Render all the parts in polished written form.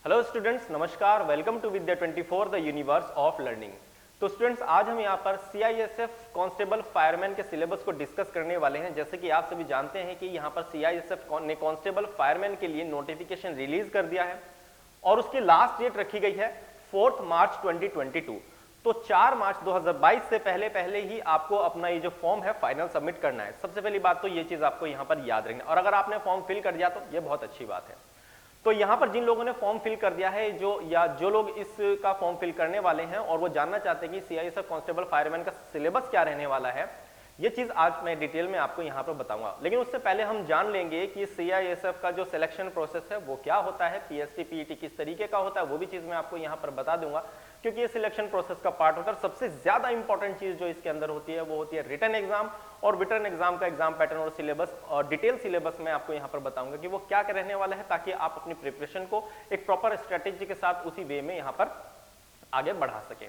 Hello students, नमस्कार। Welcome to Vidya 24 the universe of learning. तो students, आज हम यहाँ पर सीआईएसएफ कांस्टेबल फायरमैन के सिलेबस को डिस्कस करने वाले हैं। जैसे कि आप सभी जानते हैं कि यहाँ पर सीआईएसएफ ने कांस्टेबल फायरमैन के लिए नोटिफिकेशन रिलीज कर दिया है और उसकी लास्ट डेट रखी गई है 4 मार्च 2022। तो 4 मार्च 2022 से पहले पहले ही आपको अपना ये जो फॉर्म है फाइनल सबमिट करना है। सबसे पहली बात तो ये चीज आपको यहाँ पर याद रखना, और अगर आपने फॉर्म फिल कर दिया तो ये बहुत अच्छी बात है। तो यहाँ पर जिन लोगों ने फॉर्म फिल कर दिया है, जो लोग इसका फॉर्म फिल करने वाले हैं और वो जानना चाहते हैं कि सीआईएसएफ कांस्टेबल फायरमैन का सिलेबस क्या रहने वाला है, ये चीज आज मैं डिटेल में आपको यहाँ पर बताऊंगा। लेकिन उससे पहले हम जान लेंगे कि सीआईएसएफ का जो सिलेक्शन प्रोसेस है वो क्या होता है, पीएसटी पीईटी किस तरीके का होता है, वो भी चीज मैं आपको यहाँ पर बता दूंगा, क्योंकि ये सिलेक्शन प्रोसेस का पार्ट होता है। सबसे ज्यादा इंपॉर्टेंट चीज जो इसके अंदर होती है वो होती है रिटन एग्जाम, और रिटन एग्जाम का एग्जाम पैटर्न और सिलेबस और डिटेल सिलेबस में आपको यहाँ पर बताऊंगा कि वो क्या रहने वाला है, ताकि आप अपनी प्रिपरेशन को एक प्रॉपर स्ट्रेटेजी के साथ उसी वे में यहाँ पर आगे बढ़ा सके।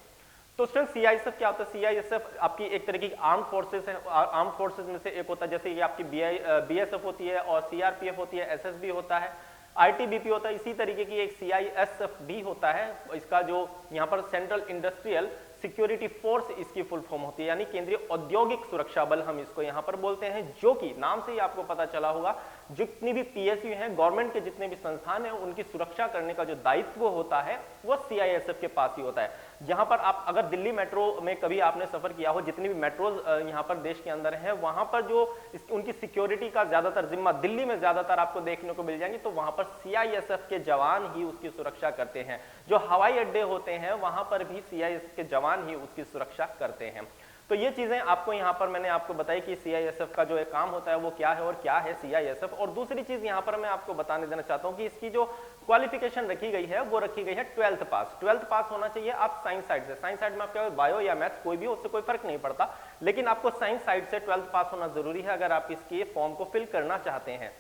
तो स्टूडेंट, सीआईएसएफ क्या होता है? सीआईएसएफ आपकी एक तरह की आर्म फोर्सेस है। आर्म फोर्सेस में से एक होता है, जैसे कि आपकी बीएसएफ होती है और सीआरपीएफ होती है, एसएसबी होता है, आईटीबीपी होता है। इसी तरीके की एक सीआईएसएफ भी होता है। इसका जो यहाँ पर सेंट्रल इंडस्ट्रियल सिक्योरिटी फोर्स इसकी फुल फॉर्म होती है, यानी केंद्रीय औद्योगिक सुरक्षा बल हम इसको यहाँ पर बोलते हैं, जो कि नाम से ही आपको पता चला होगा, जितनी भी पीएसयू हैं, गवर्नमेंट के जितने भी संस्थान हैं, उनकी सुरक्षा करने का जो दायित्व होता है वो सीआईएसएफ के पास ही होता है। यहाँ पर आप अगर दिल्ली मेट्रो में कभी आपने सफर किया हो, जितनी भी मेट्रोज यहाँ पर देश के अंदर है, वहां पर जो उनकी सिक्योरिटी का ज्यादातर जिम्मा दिल्ली में ज्यादातर आपको देखने को मिल जाएंगी, तो वहां पर सीआईएसएफ के जवान ही उसकी सुरक्षा करते हैं। जो हवाई अड्डे होते हैं वहां पर भी सीआईएसएफ के जवान ही उसकी सुरक्षा करते हैं। तो ये चीजें आपको यहाँ पर मैंने आपको बताई कि सीआईएसएफ का जो एक काम होता है वो क्या है और क्या है सीआईएसएफ। और दूसरी चीज यहाँ पर मैं आपको बताने देना चाहता हूँ कि इसकी जो क्वालिफिकेशन रखी गई है वो रखी गई है 12th पास। 12th पास होना चाहिए आप साइंस साइड से। साइंस साइड में आपके बायो या मैथ्स कोई भी हो, उससे कोई फर्क नहीं पड़ता, लेकिन आपको साइंस साइड से 12th पास होना जरूरी है अगर आप इसके फॉर्म को फिल करना चाहते हैं।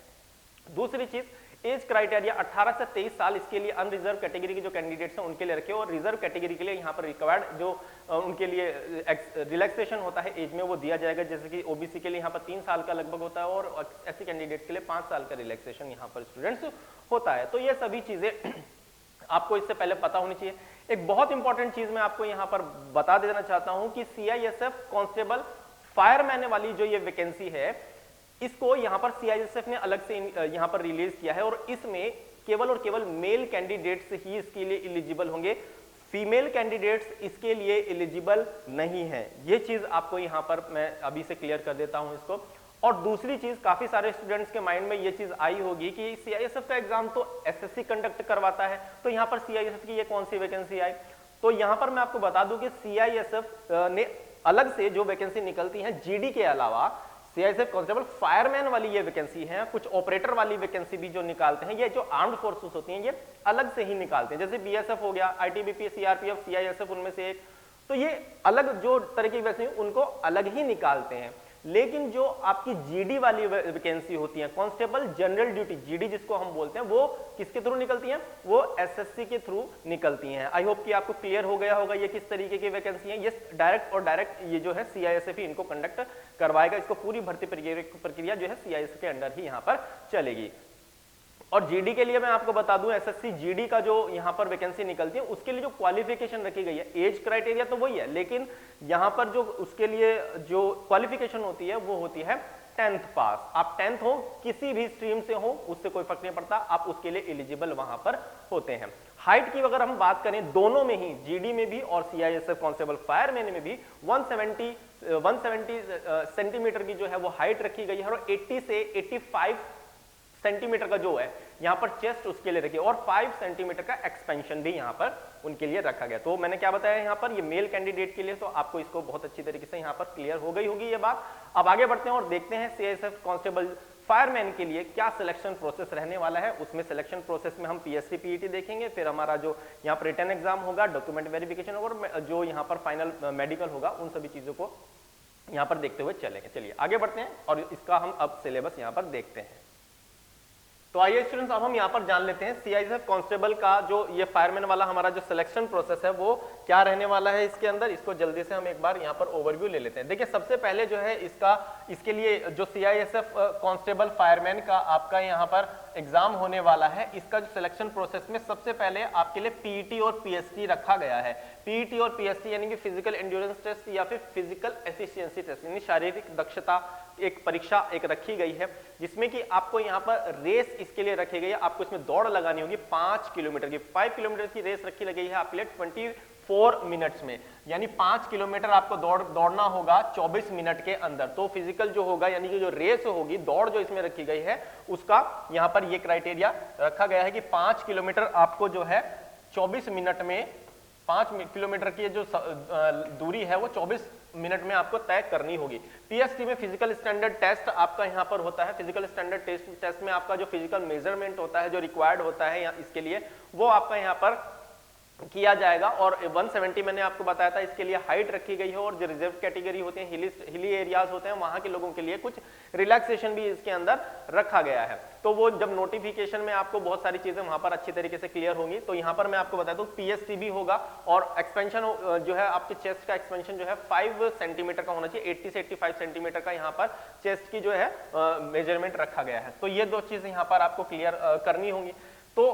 दूसरी चीज, एज क्राइटेरिया 18 से 23 साल इसके लिए अनरिजर्व कैटेगरी के जो कैंडिडेट्स हैं उनके लिए रखे, और रिजर्व कैटेगरी के लिए यहाँ पर रिक्वायर्ड जो उनके लिए रिलैक्सेशन होता है एज में वो दिया जाएगा। जैसे कि ओबीसी के लिए यहाँ पर 3 साल का लगभग होता है और एससी कैंडिडेट के लिए 5 साल का रिलैक्सेशन यहाँ पर स्टूडेंट्स होता है। तो ये सभी चीजें आपको इससे पहले पता होनी चाहिए। एक बहुत इंपॉर्टेंट चीज मैं आपको यहाँ पर बता देना चाहता हूँ कि सीआईएसएफ कांस्टेबल फायरमैन वाली जो ये वैकेंसी है, इसको यहाँ पर सीआईएसएफ ने अलग से यहाँ पर रिलीज किया है, और इसमें केवल और केवल मेल कैंडिडेट्स ही इसके लिए एलिजिबल होंगे। फीमेल कैंडिडेट्स इसके लिए एलिजिबल नहीं है। ये चीज आपको यहाँ पर मैं अभी से क्लियर कर देता हूँ इसको। और दूसरी चीज, काफी सारे स्टूडेंट्स के माइंड में ये चीज आई होगी कि सीआईएसएफ का एग्जाम तो एसएससी कंडक्ट करवाता है, तो यहाँ पर सीआईएसएफ की ये कौन सी वैकेंसी आई? तो यहाँ पर मैं आपको बता दूं कि सीआईएसएफ ने अलग से जो वैकेंसी निकलती है जीडी के अलावा, सीआईएसएफ कांस्टेबल फायरमैन वाली ये वैकेंसी है, कुछ ऑपरेटर वाली वैकेंसी भी जो निकालते हैं, ये जो आर्म्ड फोर्सेस होती हैं ये अलग से ही निकालते हैं। जैसे बीएसएफ हो गया, आईटीबीपी, सीआरपीएफ, सीआईएसएफ उनमें से एक, तो ये अलग जो तरह की वैकेंसी उनको अलग ही निकालते हैं। लेकिन जो आपकी जीडी वाली वैकेंसी होती है, कांस्टेबल जनरल ड्यूटी, जीडी जिसको हम बोलते हैं, वो किसके थ्रू निकलती हैं? वो एसएससी के थ्रू निकलती हैं। आई होप कि आपको क्लियर हो गया होगा ये किस तरीके की वैकेंसी है। ये डायरेक्ट ये जो है सीआईएसएफ ही इनको कंडक्ट करवाएगा। इसको पूरी भर्ती प्रक्रिया जो है सीआईएसएफ के अंडर ही यहाँ पर चलेगी। और जीडी के लिए मैं आपको बता दूं, एसएससी जीडी का जो यहाँ पर वैकेंसी निकलती है उसके लिए जो क्वालिफिकेशन रखी गई है, एज क्राइटेरिया तो वही है, लेकिन यहाँ पर जो उसके लिए जो क्वालिफिकेशन होती है वो होती है 10th पास। आप 10th हो, किसी भी स्ट्रीम से हो, उससे कोई फर्क नहीं पड़ता, आप उसके लिए एलिजिबल वहां पर होते हैं। हाइट की अगर हम बात करें, दोनों में ही, जीडी में भी और सीआईएसएफ कांस्टेबल फायरमैन में भी 170 सेंटीमीटर की जो है वो हाइट रखी गई है, और 80 से 85 सेंटीमीटर का जो है यहाँ पर चेस्ट उसके लिए रखी, और 5 सेंटीमीटर का एक्सपेंशन भी यहाँ पर उनके लिए रखा गया। तो मैंने क्या बताया यहाँ पर, ये मेल कैंडिडेट के लिए, तो आपको इसको बहुत अच्छी तरीके से यहाँ पर क्लियर हो गई होगी ये बात। अब आगे बढ़ते हैं और देखते हैं सीआईएसएफ कांस्टेबल फायरमैन के लिए क्या सिलेक्शन प्रोसेस रहने वाला है। उसमें सिलेक्शन प्रोसेस में हम पीएसटी पीईटी देखेंगे, फिर हमारा जो यहाँ पर रिटन एग्जाम होगा, डॉक्यूमेंट वेरिफिकेशन होगा, और जो यहाँ पर फाइनल मेडिकल होगा, उन सभी चीजों को यहाँ पर देखते हुए चलेंगे। चलिए आगे बढ़ते हैं और इसका हम अब सिलेबस यहाँ पर देखते हैं। तो आइए स्टूडेंट्स, अब हम यहाँ पर जान लेते हैं सीआईएसएफ कांस्टेबल का जो ये फायरमैन वाला हमारा जो सिलेक्शन प्रोसेस है वो क्या रहने वाला है इसके अंदर। इसको जल्दी से हम एक बार यहाँ पर ओवरव्यू ले लेते हैं। देखिए, सबसे पहले जो है इसके लिए जो सीआईएसएफ कांस्टेबल फायरमैन का आपका यहाँ पर एग्जाम होने वाला है, इसका जो सिलेक्शन प्रोसेस में सबसे पहले आपके लिए पीईटी और पीएसटी रखा गया है। पीईटी और पीएसटी यानी कि फिजिकल एंड्योरेंस टेस्ट या फिर फिजिकल एफिशिएंसी टेस्ट, यानी शारीरिक दक्षता एक परीक्षा एक रखी गई है, जिसमें कि आपको यहाँ पर रेस इसके लिए रखी गई है। आपको इसमें दौड़ लगानी होगी 5 किलोमीटर की, 5 किलोमीटर की रेस रखी गई है आपके लिए 24 मिनट्स में, यानी 5 किलोमीटर आपको दौड़ना होगा 24 मिनट के अंदर। तो फिजिकल जो होगा यानी कि जो रेस होगी, दौड़ जो इसमें रखी गई है, उसका यहाँ पर ये क्राइटेरिया रखा गया है कि 5 किलोमीटर आपको जो है 24 मिनट में, 5 किलोमीटर की जो दूरी है वो 24 मिनट में आपको तय करनी होगी। पीएसटी में फिजिकल स्टैंडर्ड टेस्ट आपका यहाँ पर होता है। फिजिकल स्टैंडर्ड टेस्ट में आपका जो फिजिकल मेजरमेंट होता है, जो रिक्वायर्ड होता है इसके लिए, वो आपका यहाँ पर किया जाएगा। और 170 मैंने आपको बताया था, इसके लिए हाइट रखी गई है। और जो रिजर्व कैटेगरी होते हैं, हिली एरियाज होते हैं, वहां के लोगों के लिए कुछ रिलैक्सेशन भी इसके अंदर रखा गया है। तो वो जब नोटिफिकेशन में आपको बहुत सारी चीजें वहां पर अच्छी तरीके से क्लियर होंगी। तो यहाँ पर मैं आपको बता दूं पीएसटी भी होगा, और एक्सपेंशन जो है आपके चेस्ट का एक्सपेंशन जो है 5 सेंटीमीटर का होना चाहिए, 80 से 85 सेंटीमीटर का यहाँ पर चेस्ट की जो है मेजरमेंट रखा गया है। तो ये दो चीजें यहाँ पर आपको क्लियर करनी होंगी। तो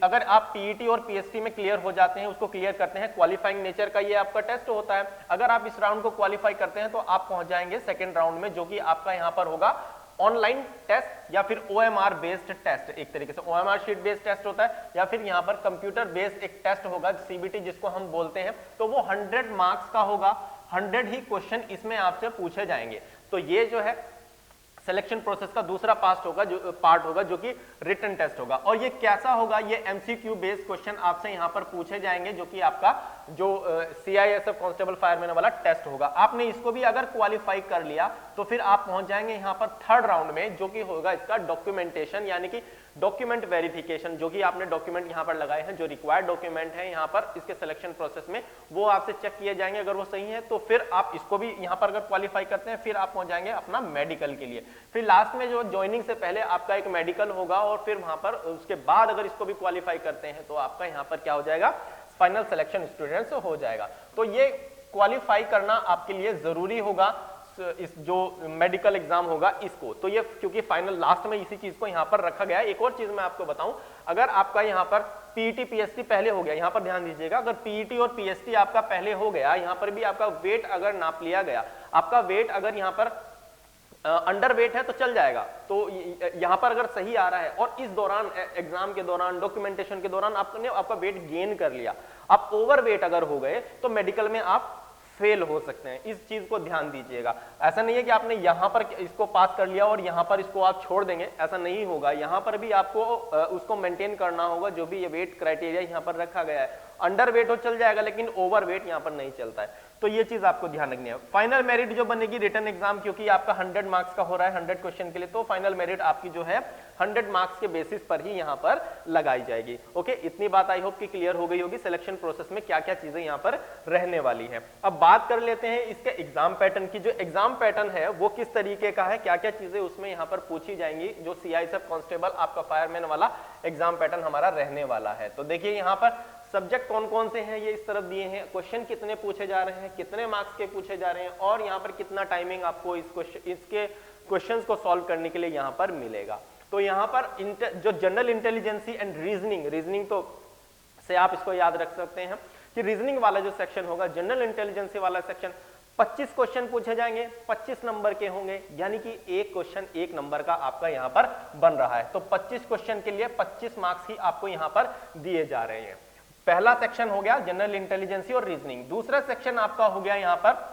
अगर आप पीईटी और पीएसटी में क्लियर हो जाते हैं, उसको क्लियर करते हैं, क्वालिफाइंग नेचर का ये आपका टेस्ट होता है। अगर आप इस राउंड को क्वालिफाई करते हैं तो आप पहुंच जाएंगे सेकंड राउंड में, जो कि आपका यहां पर होगा ऑनलाइन टेस्ट या फिर ओएमआर बेस्ड टेस्ट। एक तरीके से ओएमआर शीट बेस्ड टेस्ट होता है, या फिर यहां पर कंप्यूटर बेस्ड एक टेस्ट होगा, सीबीटी जिसको हम बोलते हैं। तो वो 100 मार्क्स का होगा, 100 ही क्वेश्चन इसमें आपसे पूछे जाएंगे। तो ये जो है सिलेक्शन प्रोसेस का दूसरा पार्ट होगा, जो कि रिटन टेस्ट होगा। और ये कैसा होगा, ये एमसीक्यू बेस्ड क्वेश्चन आपसे यहाँ पर पूछे जाएंगे, जो कि आपका जो सीआईएसएफ कांस्टेबल फायरमैन वाला टेस्ट होगा। आपने इसको भी अगर क्वालिफाई कर लिया तो फिर आप पहुंच जाएंगे यहाँ पर थर्ड राउंड में, जो कि होगा इसका डॉक्यूमेंटेशन, यानी कि डॉक्यूमेंट वेरिफिकेशन। जो कि आपने डॉक्यूमेंट यहाँ पर लगाए हैं, जो रिक्वायर्ड डॉक्यूमेंट है यहाँ पर इसके सिलेक्शन प्रोसेस में, वो आपसे चेक किए जाएंगे। अगर वो सही है तो फिर आप इसको भी यहाँ पर अगर क्वालिफाई करते हैं, फिर आप पहुंच जाएंगे अपना मेडिकल के लिए। फिर लास्ट में जो ज्वाइनिंग से पहले आपका एक मेडिकल होगा, और फिर वहां पर उसके बाद अगर इसको भी क्वालिफाई करते हैं तो आपका यहाँ पर क्या हो जाएगा, फाइनल सिलेक्शन स्टूडेंट्स हो जाएगा। तो ये क्वालिफाई करना आपके लिए जरूरी होगा, इस जो मेडिकल एग्जाम होगा इसको। तो ये क्योंकि फाइनल लास्ट में इसी चीज को यहाँ पर रखा गया है। एक और चीज मैं आपको बताऊं, अगर आपका यहाँ पर पीईटी पीएसटी पहले हो गया, यहाँ पर ध्यान दीजिएगा, अगर पीईटी और पीएसटी आपका पहले हो गया, यहाँ पर भी आपका वेट अगर नाप लिया गया, आपका वेट अगर यहाँ पर अंडर वेट है तो चल जाएगा। तो यहां पर अगर सही आ रहा है और इस दौरान एग्जाम के दौरान डॉक्यूमेंटेशन के दौरान आपने आपका वेट गेन कर लिया, आप ओवर वेट अगर हो गए तो मेडिकल में आप फेल हो सकते हैं। इस चीज को ध्यान दीजिएगा। ऐसा नहीं है कि आपने यहां पर इसको पास कर लिया और यहां पर इसको आप छोड़ देंगे, ऐसा नहीं होगा। यहां पर भी आपको उसको मेंटेन करना होगा, जो भी ये वेट क्राइटेरिया यहां पर रखा गया है। अंडर वेट हो चल जाएगा, लेकिन ओवर वेट यहां पर नहीं चलता है। तो ये चीज आपको ध्यान रखनी है। फाइनल मेरिट जो बनेगी रिटन एग्जाम, क्योंकि आपका 100 मार्क्स का हो रहा है 100 क्वेश्चन के लिए, तो फाइनल मेरिट आपकी जो है 100 मार्क्स के बेसिस पर ही यहाँ पर लगाई जाएगी। ओके, इतनी बात आई होप कि क्लियर हो गई होगी सिलेक्शन प्रोसेस में क्या क्या चीजें यहाँ पर रहने वाली है। अब बात कर लेते हैं इसके एग्जाम पैटर्न की। जो एग्जाम पैटर्न है वो किस तरीके का है, क्या क्या चीजें उसमें यहाँ पर पूछी जाएंगी, जो सीआईएसएफ कांस्टेबल आपका फायरमैन वाला एग्जाम पैटर्न हमारा रहने वाला है। तो देखिए यहाँ पर सब्जेक्ट कौन कौन से हैं ये इस तरफ दिए हैं, क्वेश्चन कितने पूछे जा रहे हैं, कितने मार्क्स के पूछे जा रहे हैं, और यहाँ पर कितना टाइमिंग आपको इसके क्वेश्चंस को सॉल्व करने के लिए यहाँ पर मिलेगा। तो यहाँ पर जो जनरल इंटेलिजेंसी एंड रीजनिंग तो से आप इसको याद रख सकते हैं कि रीजनिंग वाला जो सेक्शन होगा, जनरल इंटेलिजेंसी वाला सेक्शन, 25 क्वेश्चन पूछे जाएंगे, 25 नंबर के होंगे, यानी कि एक क्वेश्चन 1 नंबर का आपका यहाँ पर बन रहा है। तो 25 क्वेश्चन के लिए 25 मार्क्स ही आपको यहाँ पर दिए जा रहे हैं। पहला सेक्शन हो गया जनरल इंटेलिजेंसी और रीजनिंग। दूसरा सेक्शन आपका हो गया यहाँ पर,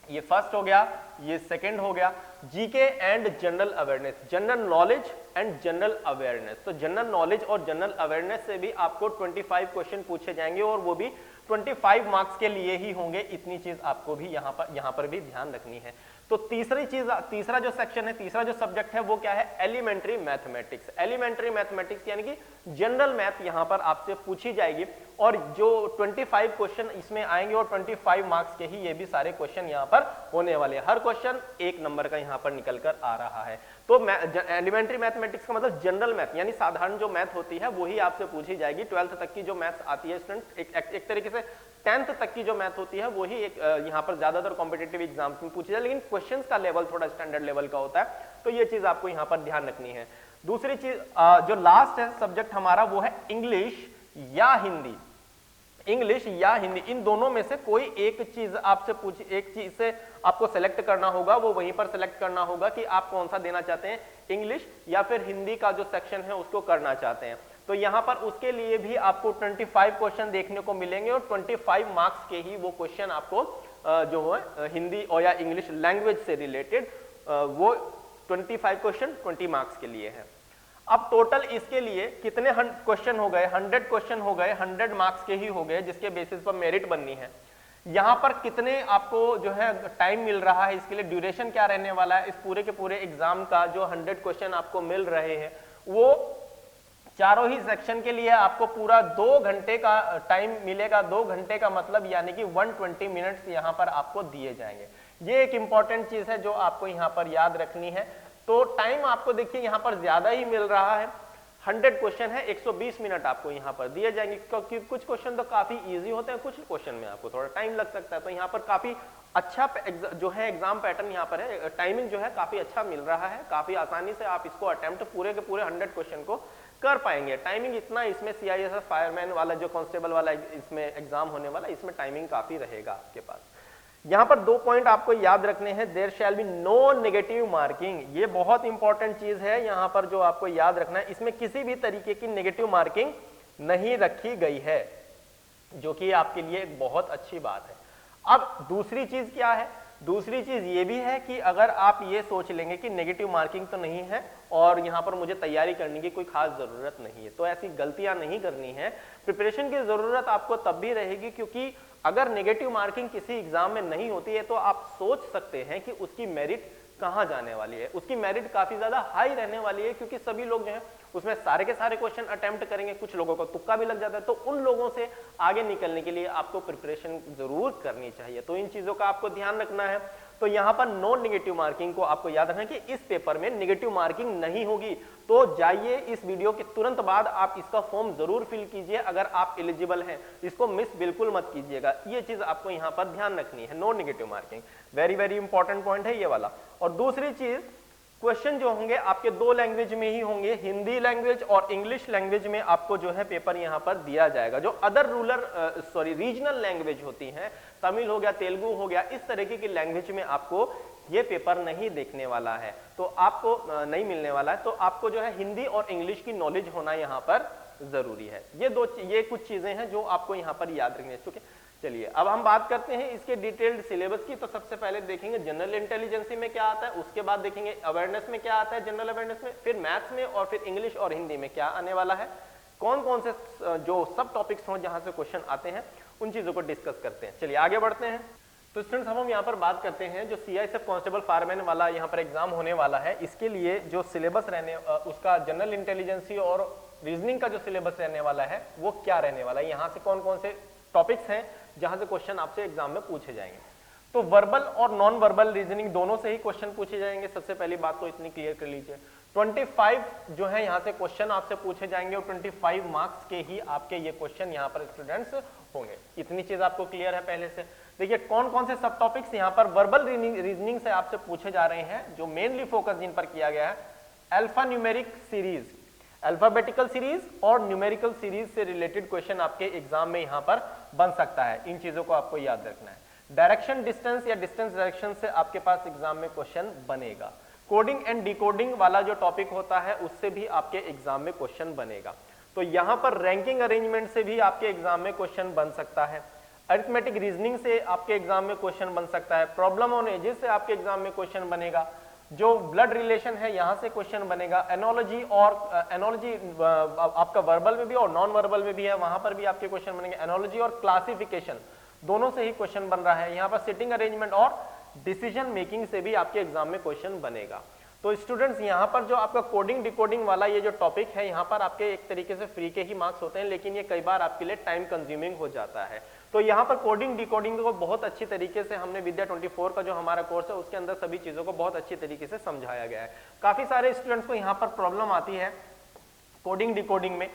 ये फर्स्ट हो गया, ये सेकंड हो गया, GK and general awareness, general knowledge and general awareness. तो जनरल नॉलेज और जनरल अवेयरनेस से भी आपको 25 क्वेश्चन पूछे जाएंगे, और वो भी 25 मार्क्स के लिए ही होंगे। इतनी चीज आपको भी यहाँ पर भी ध्यान रखनी है। तो तीसरा जो सेक्शन है, तीसरा जो सब्जेक्ट है वो क्या है, एलिमेंट्री मैथमेटिक्स। एलिमेंट्री मैथमेटिक्स यानी कि जनरल मैथ यहाँ पर आपसे पूछी जाएगी, और जो 25 क्वेश्चन इसमें आएंगे, और 25 मार्क्स के ही ये भी सारे क्वेश्चन यहाँ पर होने वाले हैं। हर क्वेश्चन 1 नंबर का यहाँ पर निकल कर आ रहा है। तो एलिमेंट्री मैथमेटिक्स का मतलब जनरल मैथ, यानी साधारण जो मैथ होती है वही आपसे पूछी जाएगी। 12th तक की जो मैथ्स आती है स्टूडेंट, एक तरीके से 10th तक की जो मैथ होती है वही एक यहाँ पर ज्यादातर कॉम्पिटिटिव एग्जाम्स में पूछी जाए, लेकिन क्वेश्चंस का लेवल थोड़ा स्टैंडर्ड लेवल का होता है। तो ये चीज आपको यहाँ पर ध्यान रखनी है। दूसरी चीज जो लास्ट है सब्जेक्ट हमारा वो है इंग्लिश या हिंदी। इंग्लिश या हिंदी, इन दोनों में से कोई एक चीज आपसे पूछ, एक चीज से आपको सेलेक्ट करना होगा, वो वहीं पर सेलेक्ट करना होगा कि आप कौन सा देना चाहते हैं, इंग्लिश या फिर हिंदी का जो सेक्शन है उसको करना चाहते हैं। तो यहां पर उसके लिए भी आपको 25 क्वेश्चन देखने को मिलेंगे और 25 मार्क्स के ही वो क्वेश्चन आपको जो है हिंदी और या इंग्लिश लैंग्वेज से रिलेटेड वो 25 क्वेश्चन 20 मार्क्स के लिए है। अब टोटल इसके लिए कितने क्वेश्चन हो गए, 100 क्वेश्चन हो गए, 100 मार्क्स के ही हो गए जिसके बेसिस पर मेरिट बननी है। यहां पर कितने आपको जो है टाइम मिल रहा है, इसके लिए ड्यूरेशन क्या रहने वाला है, इस पूरे के पूरे एग्जाम का जो 100 क्वेश्चन आपको मिल रहे हैं वो चारों ही सेक्शन के लिए आपको पूरा 2 घंटे का टाइम मिलेगा। 2 घंटे का मतलब यानी कि 120 मिनट्स यहां पर आपको दिए जाएंगे। ये एक इंपॉर्टेंट चीज है जो आपको यहां पर याद रखनी है। तो टाइम आपको देखिए यहां पर ज्यादा ही मिल रहा है, 100 क्वेश्चन है, 120 मिनट आपको यहां पर दिए जाएंगे, क्योंकि कुछ क्वेश्चन तो काफी इजी होते हैं, कुछ क्वेश्चन में आपको थोड़ा टाइम लग सकता है। तो यहां पर काफी अच्छा जो है एग्जाम पैटर्न यहां पर है, टाइमिंग जो है काफी अच्छा मिल रहा है, काफी आसानी से आप इसको अटेम्प्ट पूरे के पूरे 100 क्वेश्चन को कर पाएंगे। टाइमिंग इतना इसमें CISF फायरमैन वाला जो कांस्टेबल वाला इसमें एग्जाम होने वाला, इसमें टाइमिंग काफी रहेगा आपके पास। यहां पर 2 पॉइंट आपको याद रखने हैं, there shall be no negative marking, ये बहुत इंपॉर्टेंट चीज है यहां पर जो आपको याद रखना है। इसमें किसी भी तरीके की नेगेटिव मार्किंग नहीं रखी गई है, जो कि आपके लिए एक बहुत अच्छी बात है। अब दूसरी चीज क्या है, दूसरी चीज ये भी है कि अगर आप ये सोच लेंगे कि नेगेटिव मार्किंग तो नहीं है और यहां पर मुझे तैयारी करने की कोई खास जरूरत नहीं है, तो ऐसी गलतियां नहीं करनी है। प्रिपरेशन की जरूरत आपको तब भी रहेगी, क्योंकि अगर नेगेटिव मार्किंग किसी एग्जाम में नहीं होती है तो आप सोच सकते हैं कि उसकी मेरिट कहां जाने वाली है। उसकी मेरिट काफी ज्यादा हाई रहने वाली है, क्योंकि सभी लोग जो है उसमें सारे के सारे क्वेश्चन अटेम्प्ट करेंगे, कुछ लोगों को तुक्का भी लग जाता है। तो उन लोगों से आगे निकलने के लिए आपको प्रिपरेशन जरूर करनी चाहिए, तो इन चीजों का आपको ध्यान रखना है। तो यहां पर नो नेगेटिव मार्किंग को आपको याद रखना कि इस पेपर में नेगेटिव मार्किंग नहीं होगी। तो जाइए इस वीडियो के तुरंत बाद आप इसका फॉर्म जरूर फिल कीजिए अगर आप एलिजिबल हैं, इसको मिस बिल्कुल मत कीजिएगा। ये चीज आपको यहां पर ध्यान रखनी है, no negative marking, very very important point है ये वाला। और दूसरी चीज, क्वेश्चन जो होंगे आपके 2 लैंग्वेज में ही होंगे, हिंदी लैंग्वेज और इंग्लिश लैंग्वेज में आपको जो है पेपर यहां पर दिया जाएगा। जो अदर रीजनल लैंग्वेज होती हैं, तमिल हो गया, तेलुगु हो गया, इस तरीके की लैंग्वेज में आपको ये पेपर नहीं देखने वाला है, तो आपको नहीं मिलने वाला है। तो आपको जो है हिंदी और इंग्लिश की नॉलेज होना यहाँ पर जरूरी है। ये कुछ चीजें हैं जो आपको यहाँ पर याद रखनी है। ठीक है, चलिए अब हम बात करते हैं इसके डिटेल्ड सिलेबस की। तो सबसे पहले देखेंगे जनरल इंटेलिजेंसी में क्या आता है, उसके बाद देखेंगे अवेयरनेस में क्या आता है, जनरल अवेयरनेस में, फिर मैथ्स में, और फिर इंग्लिश और हिंदी में क्या आने वाला है, कौन कौन से जो सब टॉपिक्स हों जहां से क्वेश्चन आते हैं, उन चीजों को डिस्कस करते हैं। चलिए आगे बढ़ते हैं। तो स्टूडेंट्स हम यहाँ पर बात करते हैं जो CISF कांस्टेबल फायरमैन वाला यहाँ पर एग्जाम होने वाला है, इसके लिए जो सिलेबस रहने उसका जनरल इंटेलिजेंसी और रीजनिंग का जो सिलेबस रहने वाला है वो क्या रहने वाला है, यहाँ से कौन कौन से टॉपिक्स हैं जहां से क्वेश्चन आपसे एग्जाम में पूछे जाएंगे। तो वर्बल और नॉन वर्बल रीजनिंग दोनों से ही क्वेश्चन पूछे जाएंगे। सबसे पहली बात तो इतनी क्लियर कर लीजिए, 25 जो है यहाँ से क्वेश्चन आपसे पूछे जाएंगे और 25 मार्क्स के ही आपके ये क्वेश्चन यहाँ पर स्टूडेंट्स होंगे। इतनी चीज आपको क्लियर है पहले से। देखिए कौन कौन से सब टॉपिक्स यहाँ पर वर्बल रीजनिंग से आपसे पूछे जा रहे हैं, जो मेनली फोकस जिन पर किया गया है, alpha numeric series, alphabetical series और न्यूमेरिकल सीरीज से रिलेटेड क्वेश्चन आपके एग्जाम में यहां पर बन सकता है। इन चीजों को आपको याद रखना है। डायरेक्शन डिस्टेंस या डिस्टेंस डायरेक्शन से आपके पास एग्जाम में क्वेश्चन बनेगा। कोडिंग एंड डिकोडिंग वाला जो टॉपिक होता है उससे भी आपके एग्जाम में क्वेश्चन बनेगा। तो यहां पर रैंकिंग अरेंजमेंट से भी आपके एग्जाम में क्वेश्चन बन सकता है। अरिथमेटिक रीजनिंग से आपके एग्जाम में क्वेश्चन बन सकता है। प्रॉब्लम ऑन एजेस से आपके एग्जाम में क्वेश्चन बनेगा। जो ब्लड रिलेशन है यहां से क्वेश्चन बनेगा। एनोलॉजी और एनोलॉजी आपका वर्बल में भी और नॉन वर्बल में भी है, वहां पर भी आपके क्वेश्चन बनेंगे। एनोलॉजी और क्लासिफिकेशन दोनों से ही क्वेश्चन बन रहा है। यहाँ पर सिटिंग अरेंजमेंट और डिसीजन मेकिंग से भी आपके एग्जाम में क्वेश्चन बनेगा। तो स्टूडेंट्स यहाँ पर जो आपका कोडिंग डिकोडिंग वाला ये जो टॉपिक है, यहाँ पर आपके एक तरीके से फ्री के ही मार्क्स होते हैं, लेकिन ये कई बार आपके लिए टाइम कंज्यूमिंग हो जाता है। तो यहाँ पर कोडिंग डिकोडिंग को बहुत अच्छी तरीके से हमने विद्या 24 का जो हमारा कोर्स है उसके अंदर सभी चीजों को बहुत अच्छी तरीके से समझाया गया है। काफी सारे स्टूडेंट्स को यहाँ पर प्रॉब्लम आती है कोडिंग डिकोडिंग में।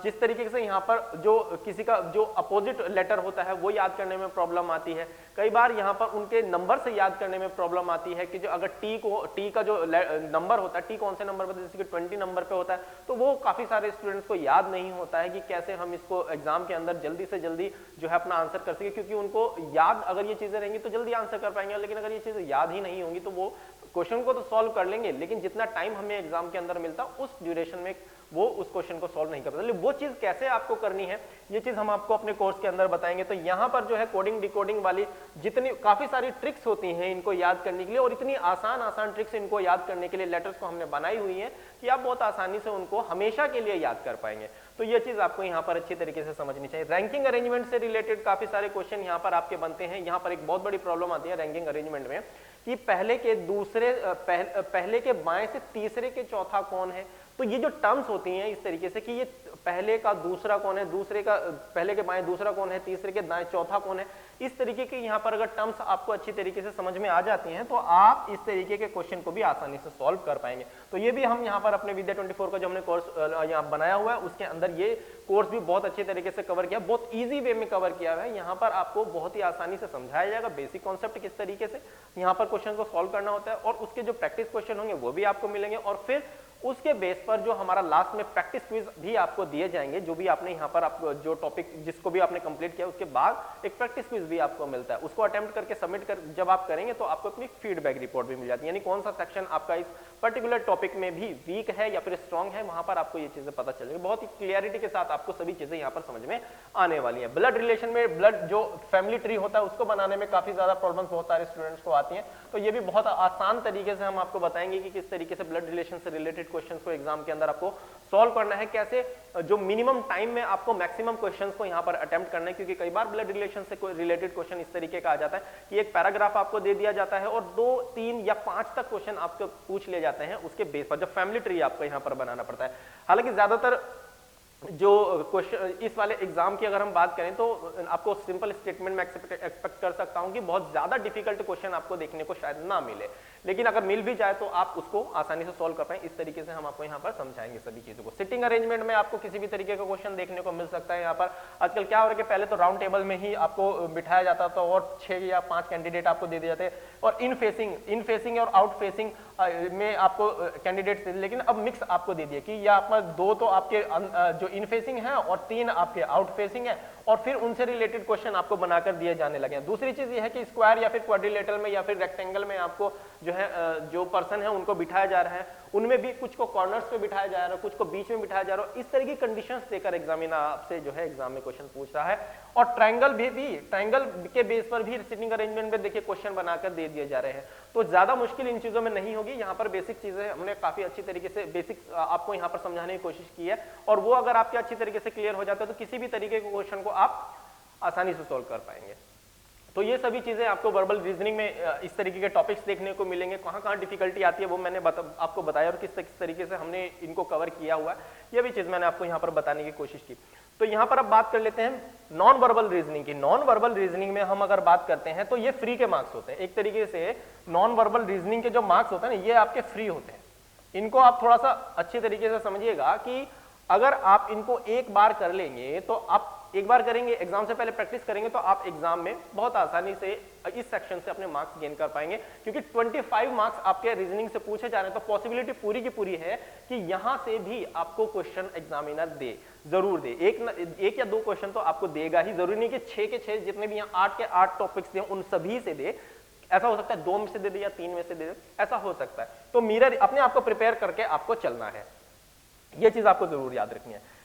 जिस तरीके से यहाँ पर जो किसी का जो अपोजिट लेटर होता है वो याद करने में प्रॉब्लम आती है। कई बार यहाँ पर उनके नंबर से याद करने में प्रॉब्लम आती है कि जो अगर टी का जो नंबर होता है, टी कौन से नंबर पर, जैसे कि 20 नंबर पे होता है, तो वो काफी सारे स्टूडेंट्स को याद नहीं होता है कि कैसे हम इसको एग्जाम के अंदर जल्दी से जल्दी जो है अपना आंसर कर सके, क्योंकि उनको याद अगर ये चीजें रहेंगी तो जल्दी आंसर कर पाएंगे, लेकिन अगर ये चीजें याद ही नहीं होंगी तो वो क्वेश्चन को तो सॉल्व कर लेंगे, लेकिन जितना टाइम हमें एग्जाम के अंदर मिलता उस ड्यूरेशन में वो उस क्वेश्चन को सॉल्व नहीं कर पाते। वो चीज कैसे आपको करनी है ये चीज हम आपको अपने कोर्स के अंदर बताएंगे। तो यहाँ पर जो है कोडिंग डिकोडिंग वाली जितनी काफी सारी ट्रिक्स होती हैं इनको याद करने के लिए, और इतनी आसान आसान ट्रिक्स इनको याद करने के लिए लेटर्स को हमने बनाई हुई है कि आप बहुत आसानी से उनको हमेशा के लिए याद कर पाएंगे। तो ये चीज आपको यहाँ पर अच्छी तरीके से समझनी चाहिए। रैंकिंग अरेंजमेंट से रिलेटेड काफी सारे क्वेश्चन यहाँ पर आपके बनते हैं। यहाँ पर एक बहुत बड़ी प्रॉब्लम आती है रैंकिंग अरेंजमेंट में कि पहले के बाएं से तीसरे के चौथा कौन है। तो ये जो टर्म्स होती हैं इस तरीके से कि ये पहले का दूसरा कौन है, दूसरे का पहले के बाएं दूसरा कौन है, तीसरे के दाएं चौथा कौन है, इस तरीके के यहाँ पर अगर टर्म्स आपको अच्छी तरीके से समझ में आ जाती हैं तो आप इस तरीके के क्वेश्चन को भी आसानी से सॉल्व कर पाएंगे। तो ये भी हम यहाँ पर अपने विद्या 24 का जो हमने कोर्स यहाँ बनाया हुआ है उसके अंदर ये कोर्स भी बहुत अच्छे तरीके से कवर किया, बहुत ईजी वे में कवर किया हुआ है। यहाँ पर आपको बहुत ही आसानी से समझाया जाएगा बेसिक कॉन्सेप्ट किस तरीके से यहाँ पर क्वेश्चन को सॉल्व करना होता है, और उसके जो प्रैक्टिस क्वेश्चन होंगे वो भी आपको मिलेंगे, और फिर उसके बेस पर जो हमारा लास्ट में प्रैक्टिस क्विज भी आपको दिए जाएंगे। जो भी आपने यहाँ पर आपको जो टॉपिक जिसको भी आपने कंप्लीट किया उसके बाद एक प्रैक्टिस क्विज भी आपको मिलता है, उसको अटेम्प्ट करके सबमिट कर जब आप करेंगे तो आपको अपनी फीडबैक रिपोर्ट भी मिल जाती है, यानी कौन सा सेक्शन आपका इस पर्टिकुलर टॉपिक में भी वीक है या फिर स्ट्रॉन्ग है, वहां पर आपको ये चीजें पता चलेगी। बहुत ही क्लियरिटी के साथ आपको सभी चीजें यहाँ पर समझ में आने वाली है। ब्लड रिलेशन में ब्लड जो फैमिली ट्री होता है उसको बनाने में काफी ज्यादा प्रॉब्लम्स बहुत सारे स्टूडेंट्स को आती हैं, तो ये भी बहुत आसान तरीके से हम आपको बताएंगे कि किस तरीके से ब्लड रिलेशन से रिलेटेड क्वेश्चंस को एग्जाम के अंदर आपको सॉल्व करना है, कैसे जो मिनिमम टाइम में आपको मैक्सिमम क्वेश्चंस को यहाँ पर अटेम्प्ट करना है, क्योंकि कई बार ब्लड रिलेशन से रिलेटेड क्वेश्चन इस तरीके का आ जाता है कि एक पैराग्राफ आपको दे दिया जाता है और 2, 3 या 5 तक क्वेश्चन आपको पूछ ले जाते हैं उसके बेस पर, जब फैमिली ट्री आपको यहाँ पर बनाना पड़ता है। हालांकि ज्यादातर जो क्वेश्चन इस वाले एग्जाम की अगर हम बात करें तो आपको सिंपल स्टेटमेंट में एक्सपेक्ट कर सकता हूं कि बहुत ज्यादा डिफिकल्ट क्वेश्चन आपको देखने को शायद ना मिले, लेकिन अगर मिल भी जाए तो आप उसको आसानी से सॉल्व कर पाएं। इस तरीके से हम आपको यहाँ पर समझाएंगे सभी चीजों को। सिटिंग अरेंजमेंट में आपको किसी भी तरीके का क्वेश्चन देखने को मिल सकता है। यहाँ पर आजकल क्या हो रहा है कि पहले तो राउंड टेबल में ही आपको बिठाया जाता था और 6 या 5 कैंडिडेट आपको दे दिए जाते, और इन फेसिंग और आउट फेसिंग में आपको कैंडिडेट्स दे, लेकिन अब मिक्स आपको दे दिया कि या आपका 2 तो आपके जो इन फेसिंग है और 3 आपके आउट फेसिंग है, और फिर उनसे रिलेटेड क्वेश्चन आपको बनाकर दिए जाने लगे हैं। दूसरी चीज ये है कि स्क्वायर या फिर क्वाड्रिलेटरल में या फिर रेक्टेंगल में आपको जो है जो पर्सन है उनको बिठाया जा रहा है, उनमें भी कुछ को कॉर्नर्स पे बिठाया जा रहा है, कुछ को बीच में बिठाया जा रहा है। इस तरह की कंडीशंस देकर एग्जामिनर आपसे जो है एग्जाम में क्वेश्चन पूछ रहा है। और ट्रायंगल के बेस पर भी सिटिंग अरेंजमेंट में देखिए क्वेश्चन बनाकर दे दिए जा रहे हैं। तो ज्यादा मुश्किल इन चीजों में नहीं होगी। यहाँ पर बेसिक चीजें हमने काफी अच्छी तरीके से बेसिक आपको यहाँ पर समझाने की कोशिश की है, और वो अगर आपके अच्छी तरीके से क्लियर हो जाता है तो किसी भी तरीके के क्वेश्चन को आप आसानी से सॉल्व कर पाएंगे। तो ये सभी चीजें आपको वर्बल रीजनिंग में इस तरीके के टॉपिक्स देखने को मिलेंगे। कहाँ डिफिकल्टी आती है वो मैंने आपको बताया, और किस तरीके से हमने इनको कवर किया हुआ है ये भी चीज मैंने आपको यहाँ पर बताने की कोशिश की। तो यहाँ पर अब बात कर लेते हैं नॉन वर्बल रीजनिंग की। नॉन वर्बल रीजनिंग में हम अगर बात करते हैं तो ये फ्री के मार्क्स होते हैं। एक तरीके से नॉन वर्बल रीजनिंग के जो मार्क्स होते हैं ना ये आपके फ्री होते हैं। इनको आप थोड़ा सा अच्छी तरीके से समझिएगा कि अगर आप इनको एक बार कर लेंगे तो आप एक बार करेंगे, एग्जाम से पहले प्रैक्टिस करेंगे तो आप एग्जाम में बहुत आसानी से इस सेक्शन से अपने मार्क्स गेन कर पाएंगे, क्योंकि 25 मार्क्स आपके रीजनिंग से पूछे जा रहे हैं। तो पॉसिबिलिटी पूरी की पूरी है कि यहां से भी आपको क्वेश्चन एग्जामिनर जरूर दे। एक या 2 क्वेश्चन तो आपको देगा ही, जरूरी नहीं कि 6 के 6 जितने भी यहाँ 8 के 8 टॉपिक्स दिए उन सभी से दे। ऐसा हो सकता है 2 में से दे दे या 3 में से दे दे, ऐसा हो सकता है। तो मिरर अपने आप को प्रिपेयर करके आपको चलना है, यह चीज आपको जरूर याद रखनी है।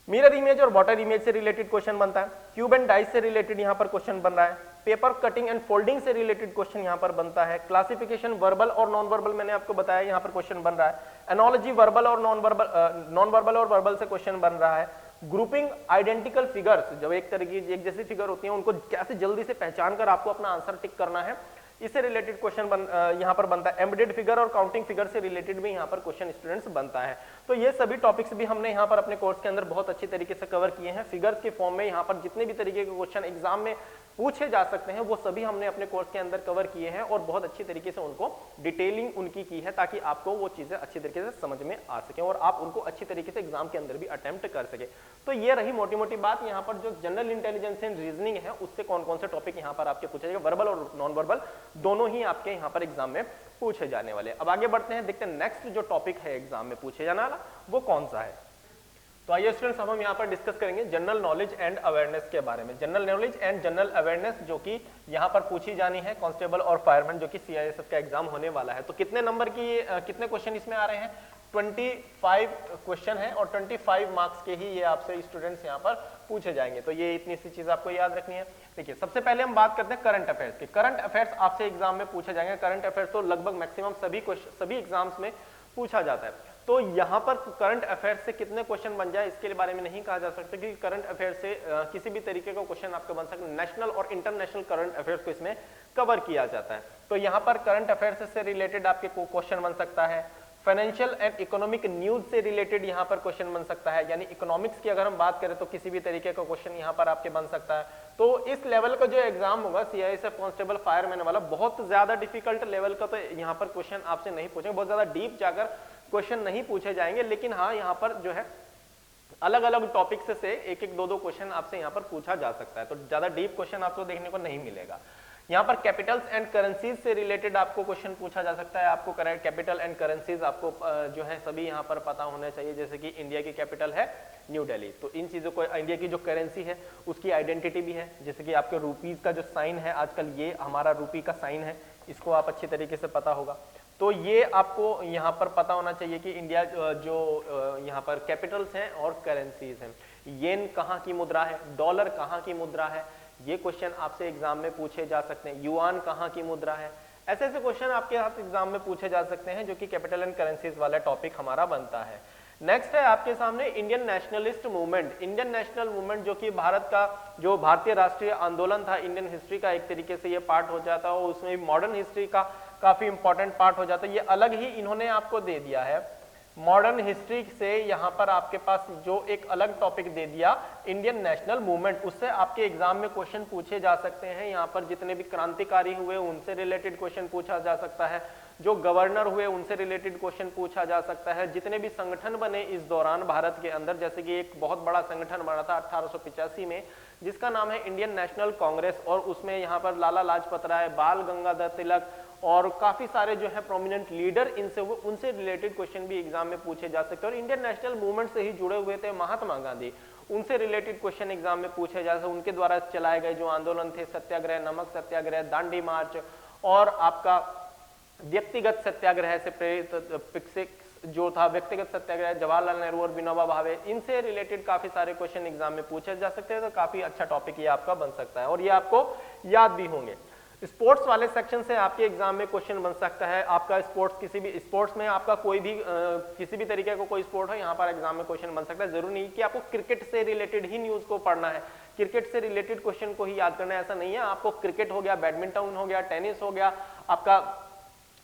मिरर इमेज और वाटर इमेज से रिलेटेड क्वेश्चन बनता है। क्यूब एंड डाइस से रिलेटेड यहां पर क्वेश्चन बन रहा है। पेपर कटिंग एंड फोल्डिंग से रिलेटेड क्वेश्चन यहां पर बनता है। क्लासिफिकेशन वर्बल और नॉन वर्बल मैंने आपको बताया यहां पर क्वेश्चन बन रहा है। एनोलॉजी वर्बल और नॉन वर्बल और वर्बल से क्वेश्चन बन रहा है। ग्रुपिंग आइडेंटिकल फिगर्स, जब एक तरह की एक जैसी फिगर होती है उनको कैसे जल्दी से पहचान कर आपको अपना आंसर टिक करना है, इससे रिलेटेड क्वेश्चन यहाँ पर बनता है। एम्बेडेड फिगर और काउंटिंग फिगर से रिलेटेड भी यहाँ पर क्वेश्चन स्टूडेंट्स बनता है। तो ये सभी टॉपिक्स भी हमने यहाँ पर अपने कोर्स के अंदर बहुत अच्छी तरीके से कवर किए हैं। फिगर्स के फॉर्म में यहाँ पर जितने भी तरीके के क्वेश्चन एग्जाम में पूछे जा सकते हैं वो सभी हमने अपने कोर्स के अंदर कवर किए हैं और बहुत अच्छी तरीके से उनको डिटेलिंग उनकी की है, ताकि आपको वो चीजें अच्छी तरीके से समझ में आ सके और आप उनको अच्छी तरीके से एग्जाम के अंदर भी अटेम्प्ट कर सके। तो ये रही मोटी मोटी बात। यहाँ पर जो जनरल इंटेलिजेंस एंड रीजनिंग है उससे कौन कौन से टॉपिक यहाँ पर आपके पूछे जाएंगे, वर्बल और नॉन वर्बल दोनों ही आपके यहाँ पर एग्जाम में पूछे जाने वाले। अब आगे बढ़ते हैं, देखते हैं नेक्स्ट जो टॉपिक है एग्जाम में पूछे जाने वाला वो कौन सा है। तो आइए स्टूडेंट्स, अब हम यहाँ पर डिस्कस करेंगे जनरल नॉलेज एंड अवेयरनेस के बारे में। General knowledge and general awareness जो कि यहाँ पर पूछी जानी है कांस्टेबल और फायरमैन जो कि सीआईएसएफ का एग्जाम होने वाला है। तो कितने नंबर की कितने क्वेश्चन इसमें आ रहे हैं, 25 क्वेश्चन है और 25 मार्क्स के ही ये आपसे स्टूडेंट्स यहाँ पर पूछे जाएंगे। तो ये इतनी सी चीज आपको याद रखनी है। देखिए, सबसे पहले हम बात करते हैं करंट अफेयर्स की। करंट अफेयर्स आपसे एग्जाम में पूछे जाएंगे। करंट अफेयर्स तो लगभग मैक्सिमम सभी एग्जाम्स में पूछा जाता है। तो यहाँ पर करंट अफेयर्स से कितने क्वेश्चन बन जाए इसके बारे में नहीं कहा जा सकता, क्योंकि करंट अफेयर्स से किसी भी तरीके का क्वेश्चन आपका बन सकता है। नेशनल और इंटरनेशनल करंट अफेयर्स को इसमें कवर किया जाता है। तो यहाँ पर करंट अफेयर्स से रिलेटेड आपके क्वेश्चन बन सकता है। फाइनेंशियल एंड इकोनॉमिक न्यूज से रिलेटेड यहाँ पर क्वेश्चन बन सकता है, यानी इकोनॉमिक्स की अगर हम बात करें तो किसी भी तरीके का क्वेश्चन यहाँ पर आपके बन सकता है। तो इस लेवल का जो एग्जाम होगा सीआईएसएफ कांस्टेबल फायरमैन वाला, बहुत ज्यादा डिफिकल्ट लेवल का तो यहाँ पर क्वेश्चन आपसे नहीं पूछेंगे, बहुत ज्यादा डीप जाकर क्वेश्चन नहीं पूछे जाएंगे। लेकिन हाँ, यहाँ पर जो है अलग अलग टॉपिक्स से एक एक दो क्वेश्चन आपसे यहाँ पर पूछा जा सकता है। तो ज्यादा डीप क्वेश्चन आपको देखने को नहीं मिलेगा। यहाँ पर कैपिटल्स एंड करेंसीज से रिलेटेड आपको क्वेश्चन पूछा जा सकता है। आपको कैपिटल एंड करेंसीज आपको जो है सभी यहाँ पर पता होने चाहिए। जैसे कि इंडिया की कैपिटल है न्यू दिल्ली, तो इन चीजों को, इंडिया की जो करेंसी है उसकी आइडेंटिटी भी है। जैसे कि आपके रुपीज का जो साइन है आजकल, ये हमारा रुपी का साइन है, इसको आप अच्छी तरीके से पता होगा। तो ये आपको यहाँ पर पता होना चाहिए कि इंडिया जो यहाँ पर कैपिटल्स हैं और करेंसीज हैं। येन कहाँ की मुद्रा है, डॉलर कहाँ की मुद्रा है, ये क्वेश्चन आपसे एग्जाम में पूछे जा सकते हैं। युआन कहाँ की मुद्रा है, ऐसे ऐसे क्वेश्चन आपके साथ एग्जाम में पूछे जा सकते हैं, जो कि कैपिटल एंड करेंसीज वाला टॉपिक हमारा बनता है। नेक्स्ट है आपके सामने Indian nationalist movement. Indian national movement जो कि भारत का जो भारतीय राष्ट्रीय आंदोलन था, इंडियन हिस्ट्री का एक तरीके से ये पार्ट हो जाता है और उसमें मॉडर्न हिस्ट्री का काफी इंपॉर्टेंट पार्ट हो जाता है। ये अलग ही इन्होंने आपको दे दिया है मॉडर्न हिस्ट्री से। यहाँ पर आपके पास जो एक अलग टॉपिक दे दिया इंडियन नेशनल मूवमेंट, उससे आपके एग्जाम में क्वेश्चन पूछे जा सकते हैं। यहाँ पर जितने भी क्रांतिकारी हुए उनसे रिलेटेड क्वेश्चन पूछा जा सकता है, जो गवर्नर हुए उनसे रिलेटेड क्वेश्चन पूछा जा सकता है, जितने भी संगठन बने इस दौरान भारत के अंदर, जैसे कि एक बहुत बड़ा संगठन बना था 1885 में जिसका नाम है इंडियन नेशनल कांग्रेस, और उसमें यहाँ पर लाला लाजपत राय, बाल गंगाधर तिलक और काफी सारे जो है प्रोमिनेंट लीडर इनसे उनसे रिलेटेड क्वेश्चन भी एग्जाम में पूछे जा सकते हैं। और इंडियन नेशनल मूवमेंट से ही जुड़े हुए थे महात्मा गांधी, उनसे रिलेटेड क्वेश्चन एग्जाम में पूछे जा सकते हैं। उनके द्वारा चलाए गए जो आंदोलन थे, सत्याग्रह, नमक सत्याग्रह, दांडी मार्च और आपका व्यक्तिगत सत्याग्रह से प्रेरित जो था व्यक्तिगत सत्याग्रह, जवाहरलाल नेहरू और विनोबा भावे, इनसे रिलेटेड काफी सारे क्वेश्चन एग्जाम में पूछे जा सकते हैं। तो काफी अच्छा टॉपिक ये आपका बन सकता है और ये आपको याद भी होंगे। स्पोर्ट्स वाले सेक्शन से आपके एग्जाम में क्वेश्चन बन सकता है। आपका स्पोर्ट्स, किसी भी स्पोर्ट्स में आपका कोई भी किसी भी तरीके का कोई स्पोर्ट हो, यहाँ पर एग्जाम में क्वेश्चन बन सकता है। जरूरी नहीं कि आपको क्रिकेट से रिलेटेड ही न्यूज को पढ़ना है, क्रिकेट से रिलेटेड क्वेश्चन को ही याद करना है, ऐसा नहीं है। आपको क्रिकेट हो गया, बैडमिंटन हो गया, टेनिस हो गया, आपका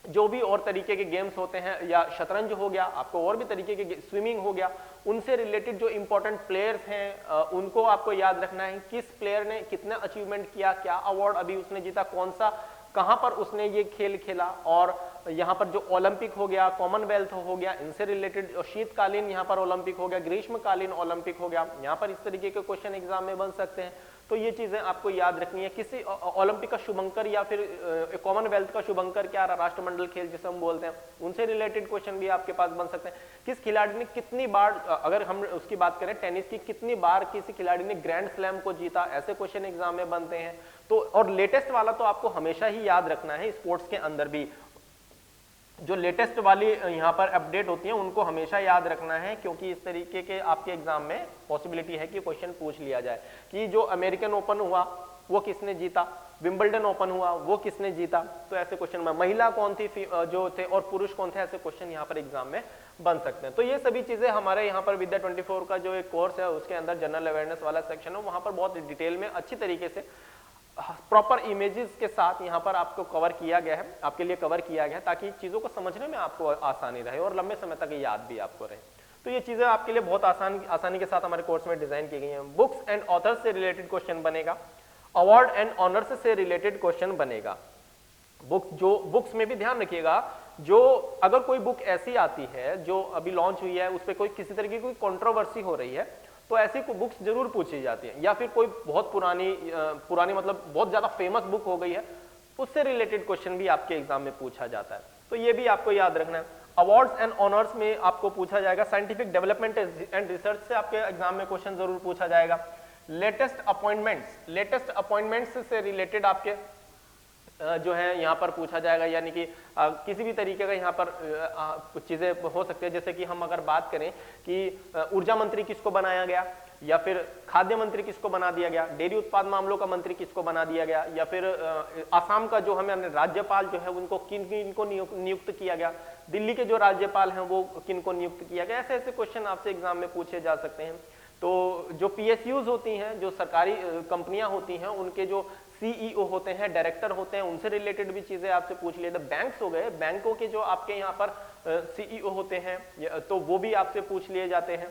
जो भी और तरीके के गेम्स होते हैं, या शतरंज हो गया, आपको और भी तरीके के स्विमिंग हो गया, उनसे रिलेटेड जो इंपॉर्टेंट प्लेयर्स हैं उनको आपको याद रखना है। किस प्लेयर ने कितना अचीवमेंट किया, क्या अवार्ड अभी उसने जीता, कौन सा, कहां पर उसने ये खेल खेला, और यहाँ पर जो ओलंपिक हो गया, कॉमनवेल्थ हो गया, इनसे रिलेटेड शीतकालीन यहाँ पर ओलंपिक हो गया, ग्रीष्मकालीन ओलंपिक हो गया, यहाँ पर इस तरीके के क्वेश्चन एग्जाम में बन सकते हैं। तो ये चीजें आपको याद रखनी है। किसी ओलंपिक का शुभंकर या फिर कॉमनवेल्थ का शुभंकर क्या, राष्ट्रमंडल खेल जिसे हम बोलते हैं, उनसे रिलेटेड क्वेश्चन भी आपके पास बन सकते हैं। किस खिलाड़ी ने कितनी बार, अगर हम उसकी बात करें टेनिस की, कितनी बार किसी खिलाड़ी ने ग्रैंड स्लैम को जीता, ऐसे क्वेश्चन एग्जाम में बनते हैं। तो और लेटेस्ट वाला तो आपको हमेशा ही याद रखना है। स्पोर्ट्स के अंदर भी जो लेटेस्ट वाली यहाँ पर अपडेट होती है उनको हमेशा याद रखना है, क्योंकि इस तरीके के आपके एग्जाम में पॉसिबिलिटी है कि क्वेश्चन पूछ लिया जाए कि जो अमेरिकन ओपन हुआ वो किसने जीता, विंबलडन ओपन हुआ वो किसने जीता। तो ऐसे क्वेश्चन में महिला कौन थी जो थे और पुरुष कौन थे, ऐसे क्वेश्चन यहाँ पर एग्जाम में बन सकते हैं। तो ये सभी चीजें हमारे यहाँ पर विद्या 24 का जो एक कोर्स है उसके अंदर जनरल अवेयरनेस वाला सेक्शन है, वहां पर बहुत डिटेल में अच्छी तरीके से प्रॉपर इमेजेस के साथ यहाँ पर आपको कवर किया गया है, आपके लिए कवर किया गया है, ताकि चीजों को समझने में आपको आसानी रहे और लंबे समय तक याद भी आपको रहे। तो ये चीजें आपके लिए बहुत आसानी के साथ हमारे कोर्स में डिजाइन की गई हैं। बुक्स एंड ऑथर्स से रिलेटेड क्वेश्चन बनेगा, अवार्ड एंड ऑनर्स से रिलेटेड क्वेश्चन बनेगा। बुक्स में भी ध्यान रखिएगा, जो अगर कोई बुक ऐसी आती है जो अभी लॉन्च हुई है, उस पर कोई किसी तरह की कोई कंट्रोवर्सी हो रही है, तो ऐसी बुक्स जरूर पूछी जाती है, या फिर कोई बहुत पुरानी मतलब बहुत ज्यादा फेमस बुक हो गई है, उससे रिलेटेड क्वेश्चन भी आपके एग्जाम में पूछा जाता है, तो ये भी आपको याद रखना है। अवार्ड्स एंड ऑनर्स में आपको पूछा जाएगा, साइंटिफिक डेवलपमेंट एंड रिसर्च से आपके एग्जाम में क्वेश्चन जरूर पूछा जाएगा। लेटेस्ट अपॉइंटमेंट्स से रिलेटेड आपके जो है यहाँ पर पूछा जाएगा, यानी कि किसी भी तरीके का यहाँ पर कुछ चीजें हो सकती है, जैसे कि हम अगर बात करें कि ऊर्जा मंत्री किसको बनाया गया, या फिर खाद्य मंत्री किसको बना दिया गया, डेयरी उत्पाद मामलों का मंत्री किसको बना दिया गया, या फिर असम का जो हमें राज्यपाल जो है उनको किनको नियुक्त किया गया, दिल्ली के जो राज्यपाल हैं वो किनको नियुक्त किया गया। ऐसे ऐसे क्वेश्चन आपसे एग्जाम में पूछे जा सकते हैं। तो जो PSUs होती हैं, जो सरकारी कंपनियां होती हैं, उनके जो CEO होते हैं, डायरेक्टर होते हैं, उनसे रिलेटेड भी चीजें आपसे पूछ लिए। बैंक्स हो गए, बैंकों के जो आपके यहाँ पर CEO होते हैं, तो वो भी आपसे पूछ लिए जाते हैं,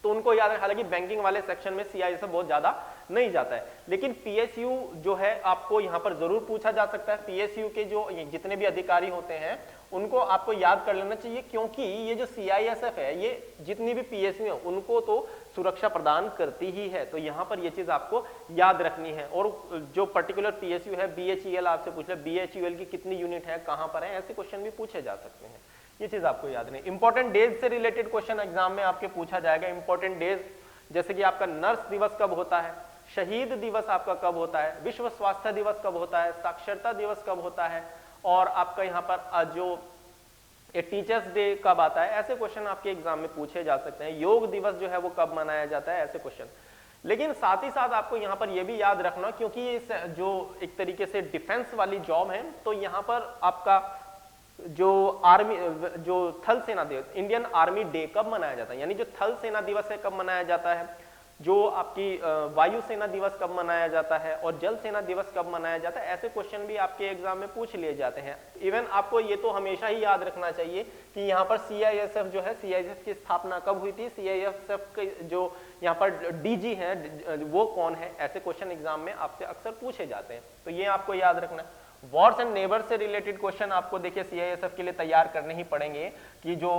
तो उनको याद है। हालांकि बैंकिंग वाले सेक्शन में CIS बहुत ज्यादा नहीं जाता है, लेकिन PSU जो है आपको यहाँ पर जरूर पूछा जा सकता है। PSU के जो जितने भी अधिकारी होते हैं उनको आपको याद कर लेना चाहिए, क्योंकि ये जो CISF है, ये जितनी भी PSU है उनको तो सुरक्षा प्रदान करती ही है, तो यहाँ पर ये चीज आपको याद रखनी है। और जो पर्टिकुलर PSU है, BHEL आपसे पूछ ले, BHEL की कितनी यूनिट है, कहाँ पर है, ऐसे क्वेश्चन भी पूछे जा सकते हैं, ये चीज आपको याद नहीं। इंपॉर्टेंट डेज से रिलेटेड क्वेश्चन एग्जाम में आपके पूछा जाएगा। इंपॉर्टेंट डेज जैसे कि आपका नर्स दिवस कब होता है, शहीद दिवस आपका कब होता है, विश्व स्वास्थ्य दिवस कब होता है, साक्षरता दिवस कब होता है, और आपका यहाँ पर जो टीचर्स डे कब आता है, ऐसे क्वेश्चन आपके एग्जाम में पूछे जा सकते हैं। योग दिवस जो है वो कब मनाया जाता है, ऐसे क्वेश्चन। लेकिन साथ ही साथ आपको यहाँ पर यह भी याद रखना, क्योंकि ये जो एक तरीके से डिफेंस वाली जॉब है, तो यहाँ पर आपका जो आर्मी, जो थल सेना दिवस, इंडियन आर्मी डे कब मनाया जाता है, यानी जो थल सेना दिवस है कब मनाया जाता है, जो आपकी वायु सेना दिवस कब मनाया जाता है, और जल सेना दिवस कब मनाया जाता है, ऐसे क्वेश्चन भी आपके एग्जाम में पूछ लिए जाते हैं। इवन आपको ये तो हमेशा ही याद रखना चाहिए कि यहाँ पर CISF जो है, CISF की स्थापना कब हुई थी, CISF के जो यहाँ पर DG है वो कौन है, ऐसे क्वेश्चन एग्जाम में आपसे अक्सर पूछे जाते हैं, तो ये आपको याद रखना है। वॉर्स एंड नेबर्स से रिलेटेड क्वेश्चन आपको देखिए CISF के लिए तैयार करने ही पड़ेंगे, कि जो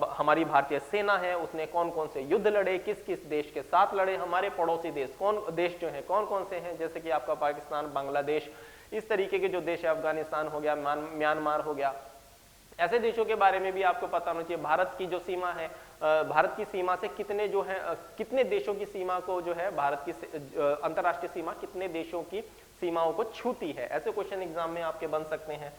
हमारी भारतीय सेना है उसने कौन कौन से युद्ध लड़े, किस किस देश के साथ लड़े, हमारे पड़ोसी देश देश जो है कौन कौन से हैं, जैसे कि आपका पाकिस्तान, बांग्लादेश, इस तरीके के जो देश है, अफगानिस्तान हो गया, म्यांमार हो गया, ऐसे देशों के बारे में भी आपको पता होना चाहिए। भारत की जो सीमा है, भारत की सीमा से कितने जो है, कितने देशों की सीमा को जो है, भारत की अंतरराष्ट्रीय सीमा कितने देशों की सीमाओं को छूती है, ऐसे क्वेश्चन एग्जाम में आपके बन सकते हैं।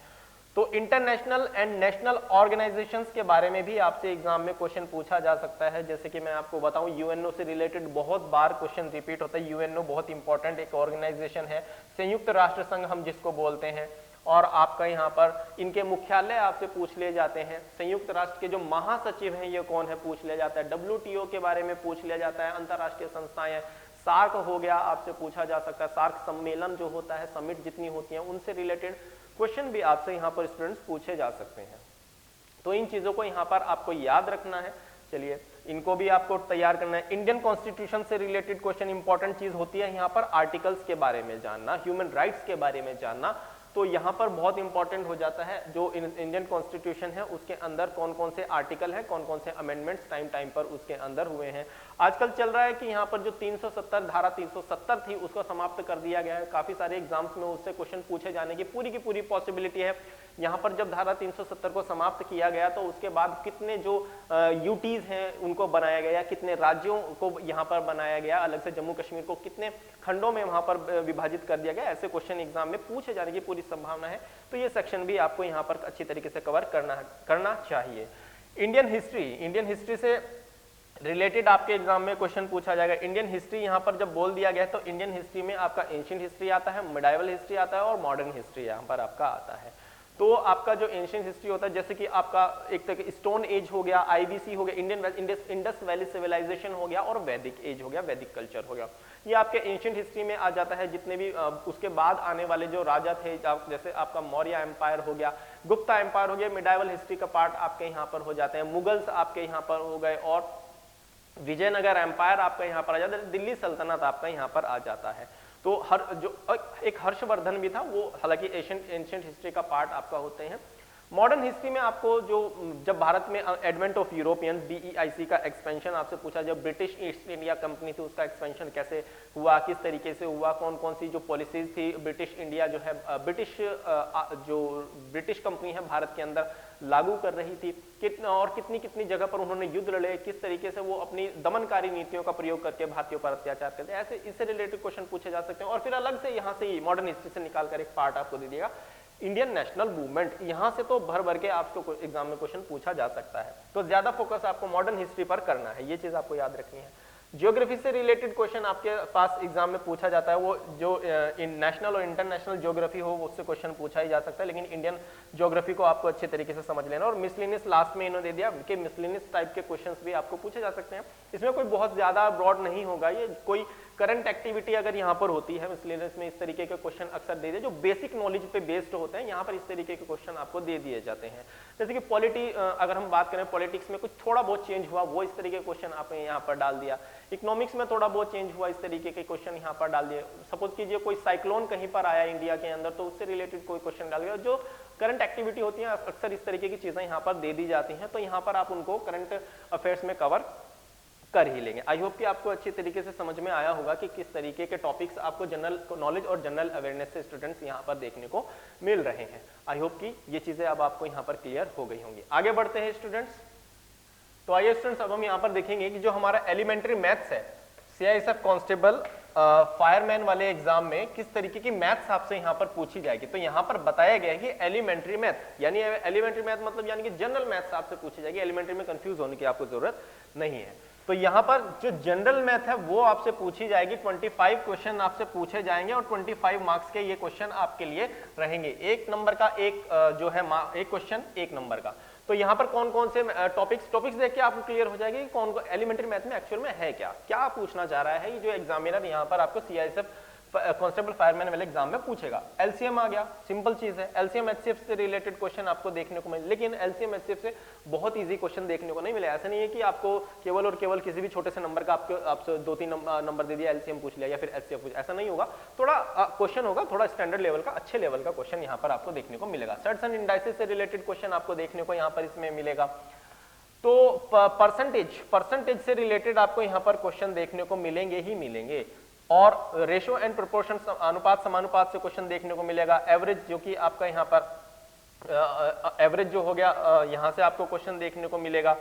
तो इंटरनेशनल एंड नेशनल ऑर्गेनाइजेशंस के बारे में भी आपसे एग्जाम में क्वेश्चन पूछा जा सकता है। जैसे कि मैं आपको बताऊं, UNO से रिलेटेड बहुत बार क्वेश्चन रिपीट होता है। UNO बहुत इंपॉर्टेंट एक ऑर्गेनाइजेशन है, संयुक्त राष्ट्र संघ हम जिसको बोलते हैं, और आपका यहाँ पर इनके मुख्यालय आपसे पूछ लिए जाते हैं। संयुक्त राष्ट्र के जो महासचिव हैं ये कौन है, पूछ लिया जाता है। WTO के बारे में पूछ लिया जाता है। अंतरराष्ट्रीय संस्थाएं, सार्क हो गया, आपसे पूछा जा सकता है। सार्क सम्मेलन जो होता है, समिट जितनी होती हैं, उनसे रिलेटेड क्वेश्चन भी आपसे यहाँ पर स्टूडेंट्स पूछे जा सकते हैं। तो इन चीजों को यहाँ पर आपको याद रखना है। चलिए, इनको भी आपको तैयार करना है। इंडियन कॉन्स्टिट्यूशन से रिलेटेड क्वेश्चन इंपॉर्टेंट चीज होती है यहाँ पर आर्टिकल्स के बारे में जानना, ह्यूमन राइट्स के बारे में जानना, तो यहाँ पर बहुत इंपॉर्टेंट हो जाता है। जो इंडियन कॉन्स्टिट्यूशन है उसके अंदर कौन कौन से आर्टिकल है, कौन कौन से अमेंडमेंट्स टाइम टाइम पर उसके अंदर हुए हैं। आजकल चल रहा है कि यहाँ पर जो 370 धारा 370 थी उसको समाप्त कर दिया गया है। काफी सारे एग्जाम्स में उससे क्वेश्चन पूछे जाने की पूरी पॉसिबिलिटी है। यहाँ पर जब धारा 370 को समाप्त किया गया तो उसके बाद कितने जो यूटीज हैं उनको बनाया गया, कितने राज्यों को यहाँ पर बनाया गया, अलग से जम्मू कश्मीर को कितने खंडों में वहां पर विभाजित कर दिया गया, ऐसे क्वेश्चन एग्जाम में पूछे जाने की पूरी संभावना है। तो ये सेक्शन भी आपको यहाँ पर अच्छी तरीके से कवर करना चाहिए। इंडियन हिस्ट्री से रिलेटेड आपके एग्जाम में क्वेश्चन पूछा जाएगा। इंडियन हिस्ट्री यहाँ पर जब बोल दिया गया तो इंडियन हिस्ट्री में आपका एंशिएंट हिस्ट्री आता है, मिडाइवल हिस्ट्री आता है और मॉडर्न हिस्ट्री यहाँ पर आपका आता है। तो आपका जो एंशियंट हिस्ट्री होता है, जैसे कि आपका एक तरह स्टोन एज हो गया, आईबीसी हो गया, इंडस वैली सिविलाइजेशन हो गया, और वैदिक एज हो गया, वैदिक कल्चर हो गया, ये आपके एंशियंट हिस्ट्री में आ जाता है। जितने भी उसके बाद आने वाले जो राजा थे, जैसे आपका मौर्य एम्पायर हो गया, गुप्ता एम्पायर हो गया, मिडाइवल हिस्ट्री का पार्ट आपके यहाँ पर हो जाते हैं, मुगल्स आपके यहाँ पर हो गए, और विजयनगर एम्पायर आपका यहाँ पर आ जाता है, दिल्ली सल्तनत आपका यहाँ पर आ जाता है। तो एक हर्षवर्धन भी था, वो हालांकि एंशिएंट हिस्ट्री का पार्ट आपका होते हैं। मॉडर्न हिस्ट्री में आपको जब भारत में एडवेंट ऑफ यूरोपियंस, बीईआईसी का एक्सपेंशन आपसे पूछा, जब ब्रिटिश ईस्ट इंडिया कंपनी थी उसका एक्सपेंशन कैसे हुआ, किस तरीके से हुआ, कौन कौन सी जो पॉलिसीज थी ब्रिटिश इंडिया जो है ब्रिटिश कंपनी है भारत के अंदर लागू कर रही थी, और कितनी कितनी जगह पर उन्होंने युद्ध लड़े, किस तरीके से वो अपनी दमनकारी नीतियों का प्रयोग करके भारतीयों पर अत्याचार करते, ऐसे इससे रिलेटेड क्वेश्चन पूछे जा सकते हैं। और फिर अलग से यहाँ से मॉडर्न हिस्ट्री से निकाल कर एक पार्ट आपको दे दिएगा, इंडियन नेशनल मूवमेंट, यहाँ से तो भर भर के आपको एग्जाम में क्वेश्चन पूछा जा सकता है। तो ज्यादा फोकस आपको मॉडर्न हिस्ट्री पर करना है, ये चीज आपको याद रखनी है। ज्योग्राफी से रिलेटेड क्वेश्चन आपके पास एग्जाम में पूछा जाता है, वो जो नेशनल और इंटरनेशनल ज्योग्राफी हो उससे क्वेश्चन पूछा ही जा सकता है, लेकिन इंडियन ज्योग्राफी को आपको अच्छे तरीके से समझ लेना। और मिसलिनियस लास्ट में इन्होंने दे दिया कि मिसलिनियस टाइप के क्वेश्चंस भी आपको पूछे जा सकते हैं। इसमें कोई बहुत ज्यादा ब्रॉड नहीं होगा, ये कोई करंट एक्टिविटी अगर यहाँ पर होती है मिसलिनियस में, इस तरीके के क्वेश्चन अक्सर दे दिए जो बेसिक नॉलेज पे बेस्ड होते हैं, यहाँ पर इस तरीके के क्वेश्चन आपको दे दिए जाते हैं। जैसे कि अगर हम बात करें पॉलिटिक्स में कुछ थोड़ा बहुत चेंज हुआ, वो इस तरीके के क्वेश्चन आपने यहाँ पर डाल दिया। इकोनॉमिक्स में थोड़ा बहुत चेंज हुआ, इस तरीके के क्वेश्चन यहाँ पर डाल दिए। सपोज कीजिए कोई साइक्लोन कहीं पर आया इंडिया के अंदर, तो उससे रिलेटेड कोई क्वेश्चन डाल दिया। जो करंट एक्टिविटी होती है अक्सर इस तरीके की चीजें यहाँ पर दे दी जाती हैं, तो यहाँ पर आप उनको करंट अफेयर्स में कवर कर ही लेंगे। आई होप कि आपको अच्छी तरीके से समझ में आया होगा कि किस तरीके के टॉपिक्स आपको जनरल नॉलेज और जनरल अवेयरनेस से स्टूडेंट्स यहाँ पर देखने को मिल रहे हैं। आई होप कि ये चीजें अब आपको यहाँ पर क्लियर हो गई होंगी। आगे बढ़ते हैं स्टूडेंट्स। तो आइए स्टूडेंट्स, अब हम यहाँ पर देखेंगे कि जो हमारा एलिमेंट्री मैथ्स है, सीआईएसएफ कांस्टेबल फायरमैन वाले एग्जाम में किस तरीके की मैथ्स आपसे यहाँ पर पूछी जाएगी। तो यहाँ पर बताया गया है कि एलिमेंट्री मैथ, यानी एलिमेंट्री मैथ मतलब यानी कि जनरल मैथ्स आपसे पूछी जाएगी। एलिमेंट्री में कंफ्यूज होने की आपको जरूरत नहीं है। तो यहाँ पर जो जनरल मैथ है वो आपसे पूछी जाएगी। 25 क्वेश्चन आपसे पूछे जाएंगे और 25 मार्क्स के ये क्वेश्चन आपके लिए रहेंगे। एक नंबर का एक जो है एक क्वेश्चन 1 नंबर का। तो यहाँ पर कौन कौन से टॉपिक्स देख के आपको क्लियर हो जाएगी कि कौन एलिमेंट्री मैथ में एक्चुअल में है क्या पूछना चाह रहा है ये जो एग्जामिनर यहाँ पर आपको सीआईएसएफ कांस्टेबल फायरमैन वाले एग्जाम में पूछेगा। एलसीएम आ गया, सिंपल चीज है। एलसीएम एचसीएफ से रिलेटेड क्वेश्चन आपको देखने को मिले, लेकिन एलसीएम एचसीएफ से बहुत इजी क्वेश्चन देखने को नहीं मिले। ऐसा नहीं है कि आपको केवल और केवल किसी भी छोटे से नंबर का आपसे 2-3 नंबर दे दिया, एलसीएम पूछ लिया या फिर एचसीएफ पूछ, ऐसा नहीं होगा। थोड़ा क्वेश्चन होगा, थोड़ा स्टैंडर्ड लेवल का, अच्छे लेवल का क्वेश्चन यहाँ पर आपको देखने को मिलेगा। सर्ट्स एंड इंडाइसेस से रिलेटेड क्वेश्चन आपको देखने को यहाँ पर इसमें मिलेगा। तो परसेंटेज से रिलेटेड आपको यहाँ पर क्वेश्चन देखने को मिलेंगे ही मिलेंगे। और रेशियो एंड प्रोपोर्शन, अनुपात समानुपात से क्वेश्चन देखने को मिलेगा। एवरेज, जो कि आपका यहाँ पर एवरेज जो हो गया, यहाँ से आपको क्वेश्चन देखने को मिलेगा।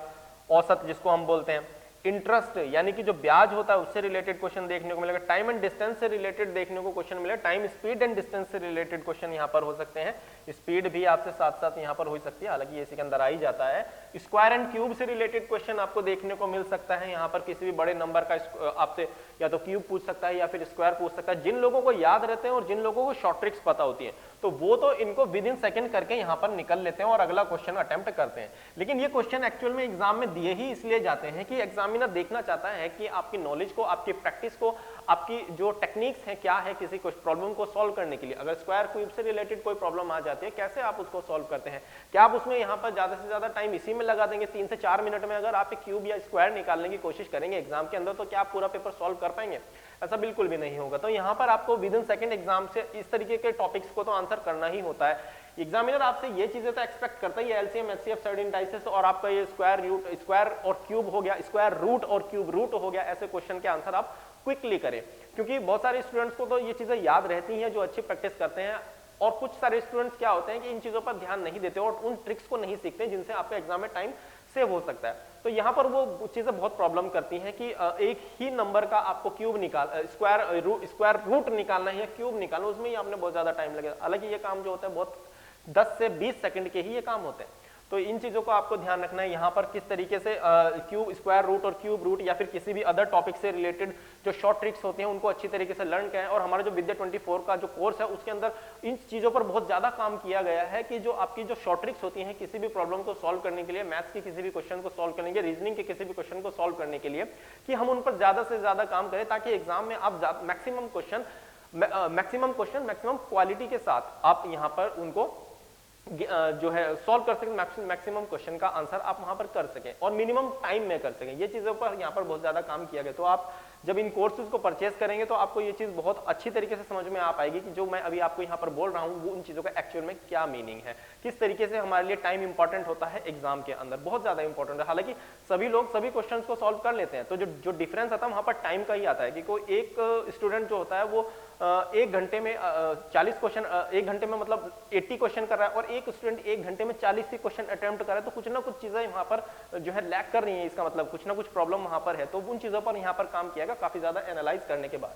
औसत जिसको हम बोलते हैं। इंटरेस्ट यानी कि जो ब्याज होता है उससे रिलेटेड क्वेश्चन देखने को मिलेगा। टाइम एंड डिस्टेंस से रिलेटेड देखने को क्वेश्चन मिलेगा। टाइम, स्पीड एंड डिस्टेंस से रिलेटेड क्वेश्चन यहाँ पर हो सकते हैं। स्पीड भी आपसे साथ साथ यहाँ पर हो सकती है, हालांकि इसी के अंदर आ ही जाता है। स्क्वायर एंड क्यूब से रिलेटेड क्वेश्चन आपको देखने को मिल सकता है। यहाँ पर किसी भी बड़े नंबर का आपसे या तो क्यूब पूछ सकता है या फिर स्क्वायर पूछ सकता है। जिन लोगों को याद रहते हैं और जिन लोगों को शॉर्ट ट्रिक्स पता होती है तो वो तो इनको विद इन सेकंड करके यहाँ पर निकल लेते हैं और अगला क्वेश्चन अटेम्प्ट करते हैं। लेकिन ये क्वेश्चन एक्चुअल में एग्जाम में दिए ही इसलिए जाते हैं कि एग्जामिनर देखना चाहता है कि आपकी नॉलेज को, आपकी प्रैक्टिस को, आपकी जो टेक्निक्स हैं क्या है किसी प्रॉब्लम को सॉल्व करने के लिए। अगर स्क्वायर क्यूब से रिलेटेड कोई प्रॉब्लम आ जाती है, कैसे आप उसको सॉल्व करते हैं। क्या आप उसमें यहाँ पर ज्यादा से ज्यादा टाइम इसी में लगा देंगे 3 से 4 मिनट में अगर आप क्यूब या स्क्वायर निकालने की कोशिश करेंगे एग्जाम के अंदर, तो क्या आप पूरा पेपर सॉल्व कर पाएंगे? ऐसा बिल्कुल भी नहीं होगा। तो यहाँ पर आपको विद इन सेकंड एग्जाम से इस तरीके के टॉपिक्स को तो आंसर करना ही होता है। एग्जामिनर आपसे ये चीजें तो एक्सपेक्ट करता ही है, एलसीएम, एचसीएफ, सर्टेन इंडाइसेस और आपका ये स्क्वायर और क्यूब हो गया, स्क्वायर रूट और क्यूब रूट हो गया, ऐसे क्वेश्चन के आंसर आप क्विकली करें। क्योंकि बहुत सारे स्टूडेंट्स को तो ये चीजें याद रहती हैं जो अच्छी प्रैक्टिस करते हैं, और कुछ सारे स्टूडेंट्स क्या होते हैं कि इन चीजों पर ध्यान नहीं देते और उन ट्रिक्स को नहीं सीखते जिनसे आपका एग्जाम में टाइम सेव हो सकता है। तो यहाँ पर वो चीजें बहुत प्रॉब्लम करती हैं कि एक ही नंबर का आपको क्यूब स्क्वायर रूट निकालना है या क्यूब निकालना, उसमें ही आपने बहुत ज्यादा टाइम लगेगा। हालांकि ये काम जो होता है बहुत 10 से 20 सेकंड के ही ये काम होते हैं। तो इन चीजों को आपको ध्यान रखना है। यहाँ पर किस तरीके से क्यूब स्क्वायर रूट और क्यूब रूट या फिर किसी भी अदर टॉपिक से रिलेटेड जो शॉर्ट ट्रिक्स होती हैं उनको अच्छी तरीके से लर्न करें। और हमारा जो विद्या 24 का जो कोर्स है उसके अंदर इन चीजों पर बहुत ज्यादा काम किया गया है कि जो आपकी जो शॉर्ट ट्रिक्स होती हैं किसी भी प्रॉब्लम को सॉल्व करने के लिए, मैथ्स की किसी भी क्वेश्चन को सॉल्व करने के लिए, रीजनिंग के किसी भी क्वेश्चन को सॉल्व करने के लिए, कि हम उन पर ज्यादा से ज्यादा काम करें ताकि एग्जाम में आप मैक्सिमम क्वेश्चन मैक्सिमम क्वालिटी के साथ आप यहाँ पर उनको जो है सॉल्व कर सकें, मैक्सिमम क्वेश्चन का आंसर आप वहां पर कर सकें और मिनिमम टाइम में कर सकें। ये चीजों पर यहाँ पर बहुत ज्यादा काम किया गया। तो आप जब इन कोर्सेज को परचेज करेंगे तो आपको ये चीज बहुत अच्छी तरीके से समझ में आ पाएगी कि जो मैं अभी आपको यहाँ पर बोल रहा हूँ वो उन चीजों का एक्चुअल में क्या मीनिंग है, किस तरीके से हमारे लिए टाइम इंपॉर्टेंट होता है एग्जाम के अंदर, बहुत ज्यादा इंपॉर्टेंट है। हालांकि सभी लोग सभी क्वेश्चन को सॉल्व कर लेते हैं, तो जो डिफरेंस आता है वहां पर टाइम का ही आता है कि कोई एक स्टूडेंट जो होता है वो एक घंटे में 40 क्वेश्चन, एक घंटे में मतलब 80 क्वेश्चन कर रहा है और एक स्टूडेंट एक घंटे में 40 ही क्वेश्चन अटेम्प्ट कर रहा है, तो कुछ ना कुछ चीजें वहां पर जो है लैक कर रही है। इसका मतलब कुछ ना कुछ प्रॉब्लम वहां पर है, तो उन चीजों पर यहाँ पर काम किया गया काफी ज्यादा एनालाइज करने के बाद।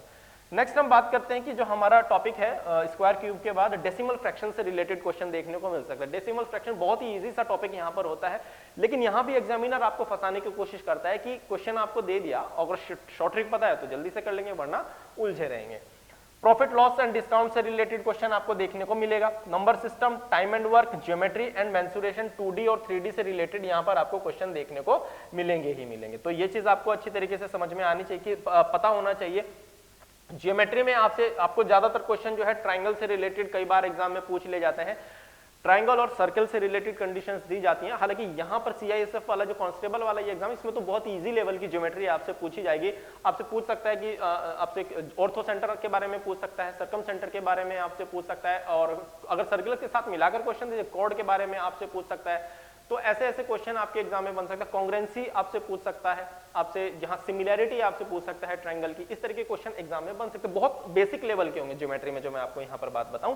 नेक्स्ट हम बात करते हैं कि जो हमारा टॉपिक है स्क्वायर क्यूब के बाद डेसिमल फ्रैक्शन से रिलेटेड क्वेश्चन देखने को मिल सकता है। डेसिमल फ्रैक्शन बहुत ही इजी सा टॉपिक यहाँ पर होता है, लेकिन यहाँ भी एग्जामिनर आपको फंसाने की कोशिश करता है कि क्वेश्चन आपको दे दिया, अगर शॉर्ट ट्रिक पता है तो जल्दी से कर लेंगे वरना उलझे रहेंगे। प्रॉफिट लॉस एंड डिस्काउंट से रिलेटेड क्वेश्चन आपको देखने को मिलेगा। Number system, time and work, geometry and mensuration, 2D और 3D से रिलेटेड यहाँ पर आपको क्वेश्चन देखने को मिलेंगे ही मिलेंगे। तो ये चीज आपको अच्छी तरीके से समझ में आनी चाहिए, पता होना चाहिए। ज्योमेट्री में आपको ज्यादातर क्वेश्चन जो है ट्राइंगल से रिलेटेड कई बार एग्जाम में पूछ ले जाते हैं, ट्राइंगल और सर्कल से रिलेटेड कंडीशंस दी जाती हैं। हालांकि यहाँ पर CISF वाला जो कांस्टेबल वाला ये एग्जाम, इसमें तो बहुत इजी लेवल की ज्योमेट्री आपसे पूछी जाएगी। आपसे पूछ सकता है कि आपसे ऑर्थो सेंटर के बारे में पूछ सकता है, सर्कम सेंटर के बारे में आपसे पूछ सकता है, और अगर सर्कल के साथ मिलाकर क्वेश्चन दीजिए कॉर्ड के बारे में आपसे पूछ सकता है। तो ऐसे ऐसे क्वेश्चन आपके एग्जाम में बन सकता है। कॉन्ग्रेंसी आपसे पूछ सकता है, आपसे जहां सिमिलैरिटी आपसे पूछ सकता है ट्रायंगल की, इस तरह के क्वेश्चन एग्जाम में बन सकते हैं। बहुत बेसिक लेवल के होंगे ज्योमेट्री में जो मैं आपको यहाँ पर बात बताऊं।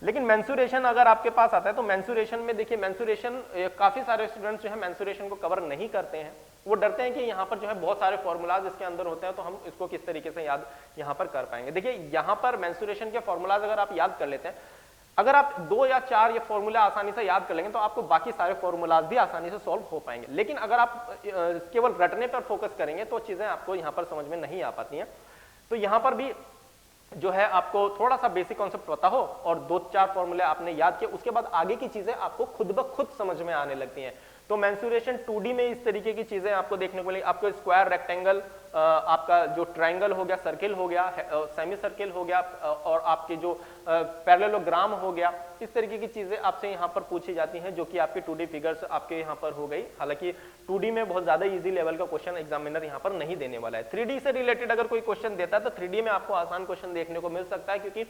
लेकिन मेंसुरेशन अगर आपके पास आता है तो मेंसुरेशन में देखिए, मेंसुरेशन काफी सारे स्टूडेंट्स जो है मेंसुरेशन को कवर नहीं करते हैं। वो डरते हैं कि यहाँ पर जो है बहुत सारे फॉर्मूलाज इसके अंदर होते हैं, तो हम इसको किस तरीके से याद यहाँ पर कर पाएंगे। देखिए यहाँ पर मेंसुरेशन के फॉर्मूलाज अगर आप याद कर लेते हैं, अगर आप 2 या 4 ये फॉर्मूला आसानी से याद कर लेंगे तो आपको बाकी सारे फॉर्मूलाज भी आसानी से सॉल्व हो पाएंगे। लेकिन अगर आप केवल रटने पर फोकस करेंगे तो चीजें आपको यहाँ पर समझ में नहीं आ पाती हैं। तो यहाँ पर भी जो है आपको थोड़ा सा बेसिक कॉन्सेप्ट पता हो और 2-4 फॉर्मूले आपने याद किए, उसके बाद आगे की चीजें आपको खुद ब खुद समझ में आने लगती हैं। तो मेंसुरेशन 2D में इस तरीके की चीजें आपको देखने को मिलेगी। आपको स्क्वायर, रेक्टेंगल, आपका जो ट्रायंगल हो गया, सर्किल हो गया, सेमी सर्किल हो गया, और आपके जो पैरेललोग्राम हो गया, इस तरीके की चीजें आपसे यहाँ पर पूछी जाती हैं, जो कि आपकी 2D फिगर्स आपके यहाँ पर हो गई। हालांकि 2D में बहुत ज्यादा इजी लेवल का क्वेश्चन एग्जामिनर यहाँ पर नहीं देने वाला है। 3D से रिलेटेड अगर कोई क्वेश्चन देता है तो 3D में आपको आसान क्वेश्चन देखने को मिल सकता है, क्योंकि